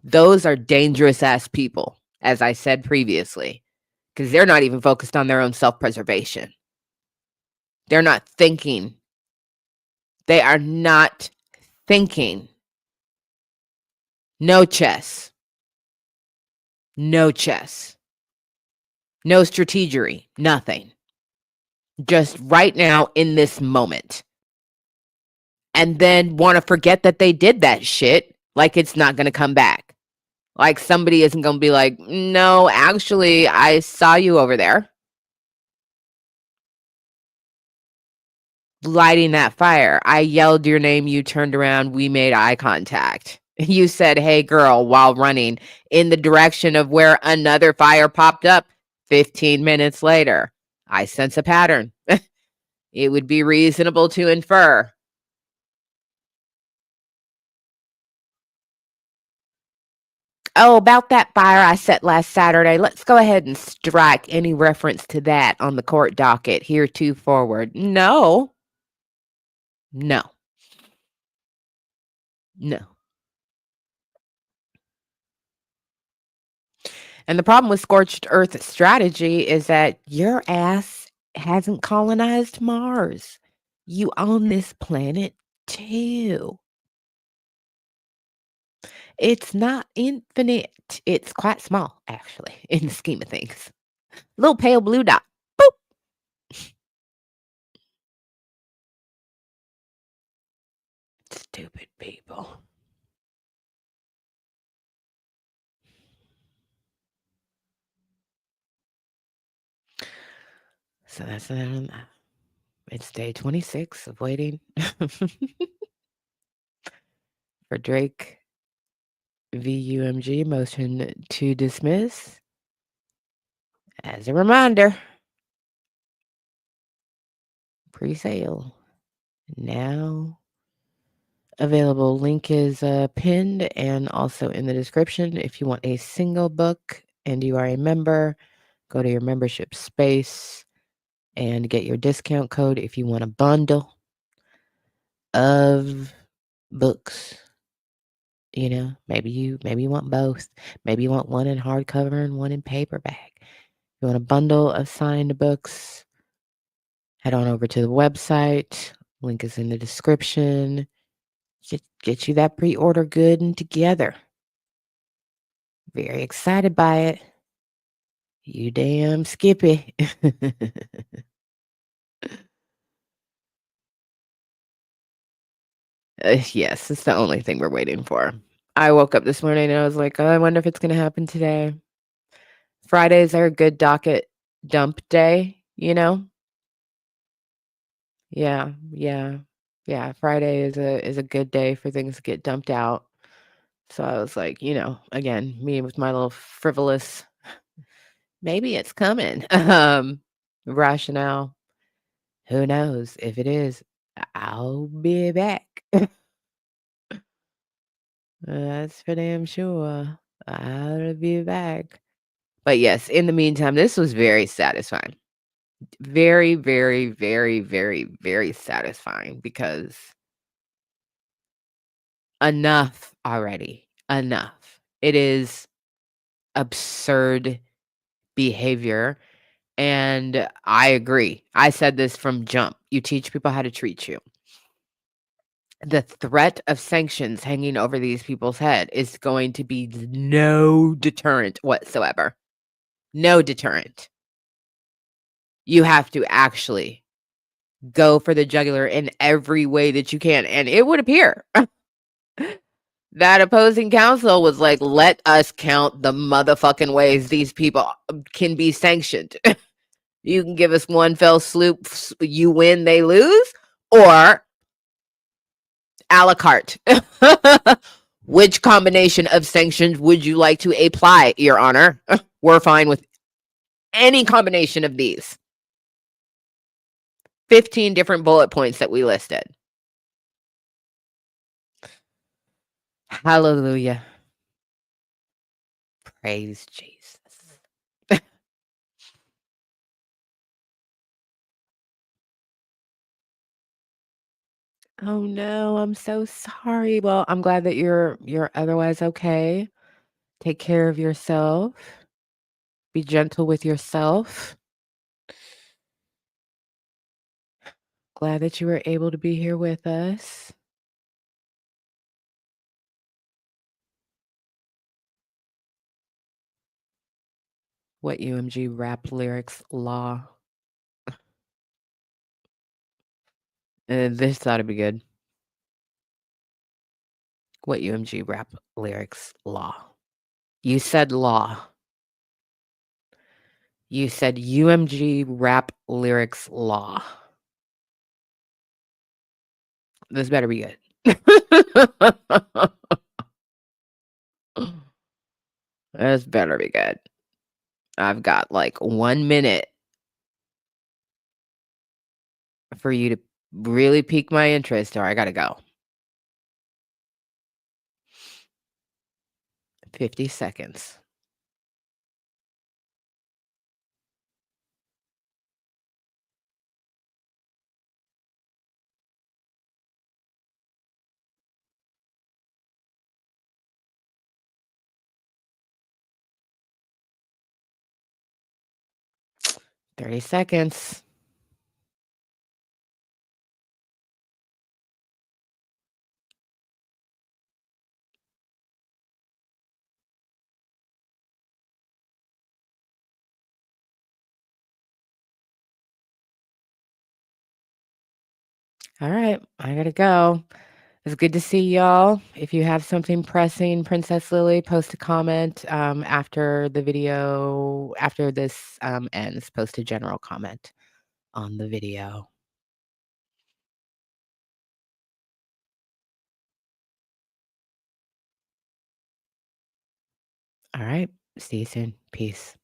Those are dangerous ass people, as I said previously, because they're not even focused on their own self-preservation. They're not thinking. They are not thinking. No chess. No chess. No strategery. Nothing. Just right now in this moment. And then want to forget that they did that shit like it's not going to come back. Like somebody isn't going to be like, "No, actually, I saw you over there lighting that fire. I yelled your name. You turned around. We made eye contact. You said, 'Hey, girl,' while running in the direction of where another fire popped up 15 minutes later. I sense a pattern. It would be reasonable to infer." "Oh, about that fire I set last Saturday. Let's go ahead and strike any reference to that on the court docket heretofore." No. No. No. And the problem with scorched earth strategy is that your ass hasn't colonized Mars. You own this planet too. It's not infinite. It's quite small, actually, in the scheme of things. Little pale blue dot. Boop. Stupid people. So that's it on that. It's day 26 of waiting for Drake VUMG motion to dismiss. As a reminder, pre-sale now available. Link is pinned and also in the description. If you want a single book and you are a member, go to your membership space and get your discount code. If you want a bundle of books, you know, maybe you want both. Maybe you want one in hardcover and one in paperback. You want a bundle of signed books, head on over to the website. Link is in the description. Just get you that pre-order good and together. Very excited by it. You damn Skippy. Yes, it's the only thing we're waiting for. I woke up this morning and I was like, "Oh, I wonder if it's gonna happen today." Fridays are a good docket dump day, you know? Yeah, yeah, yeah, Friday is a good day for things to get dumped out. So I was like, again, me with my little frivolous, "Maybe it's coming," rationale. Who knows? If it is, I'll be back. That's for damn sure. I'll be back. But yes, in the meantime, this was very satisfying. Very, very, very, very, very satisfying because enough already. Enough. It is absurd behavior. And I agree. I said this from jump. You teach people how to treat you. The threat of sanctions hanging over these people's head is going to be no deterrent whatsoever. No deterrent. You have to actually go for the jugular in every way that you can. And it would appear that opposing counsel was like, let us count the motherfucking ways these people can be sanctioned. You can give us one fell swoop, you win, they lose, or a la carte. Which combination of sanctions would you like to apply, Your Honor? We're fine with any combination of these. 15 different bullet points that we listed. Hallelujah. Praise Jesus. Oh no, I'm so sorry. Well, I'm glad that you're otherwise okay. Take care of yourself. Be gentle with yourself. Glad that you were able to be here with us. What UMG rap lyrics law? This ought to be good. What UMG rap lyrics law? You said law. You said UMG rap lyrics law. This better be good. This better be good. I've got like 1 minute for you to really pique my interest, or I gotta go. 50 seconds. Thirty seconds. All right, I gotta go. It's good to see y'all. If you have something pressing, Princess Lily, post a comment after the video, after this ends, post a general comment on the video. All right, see you soon. Peace.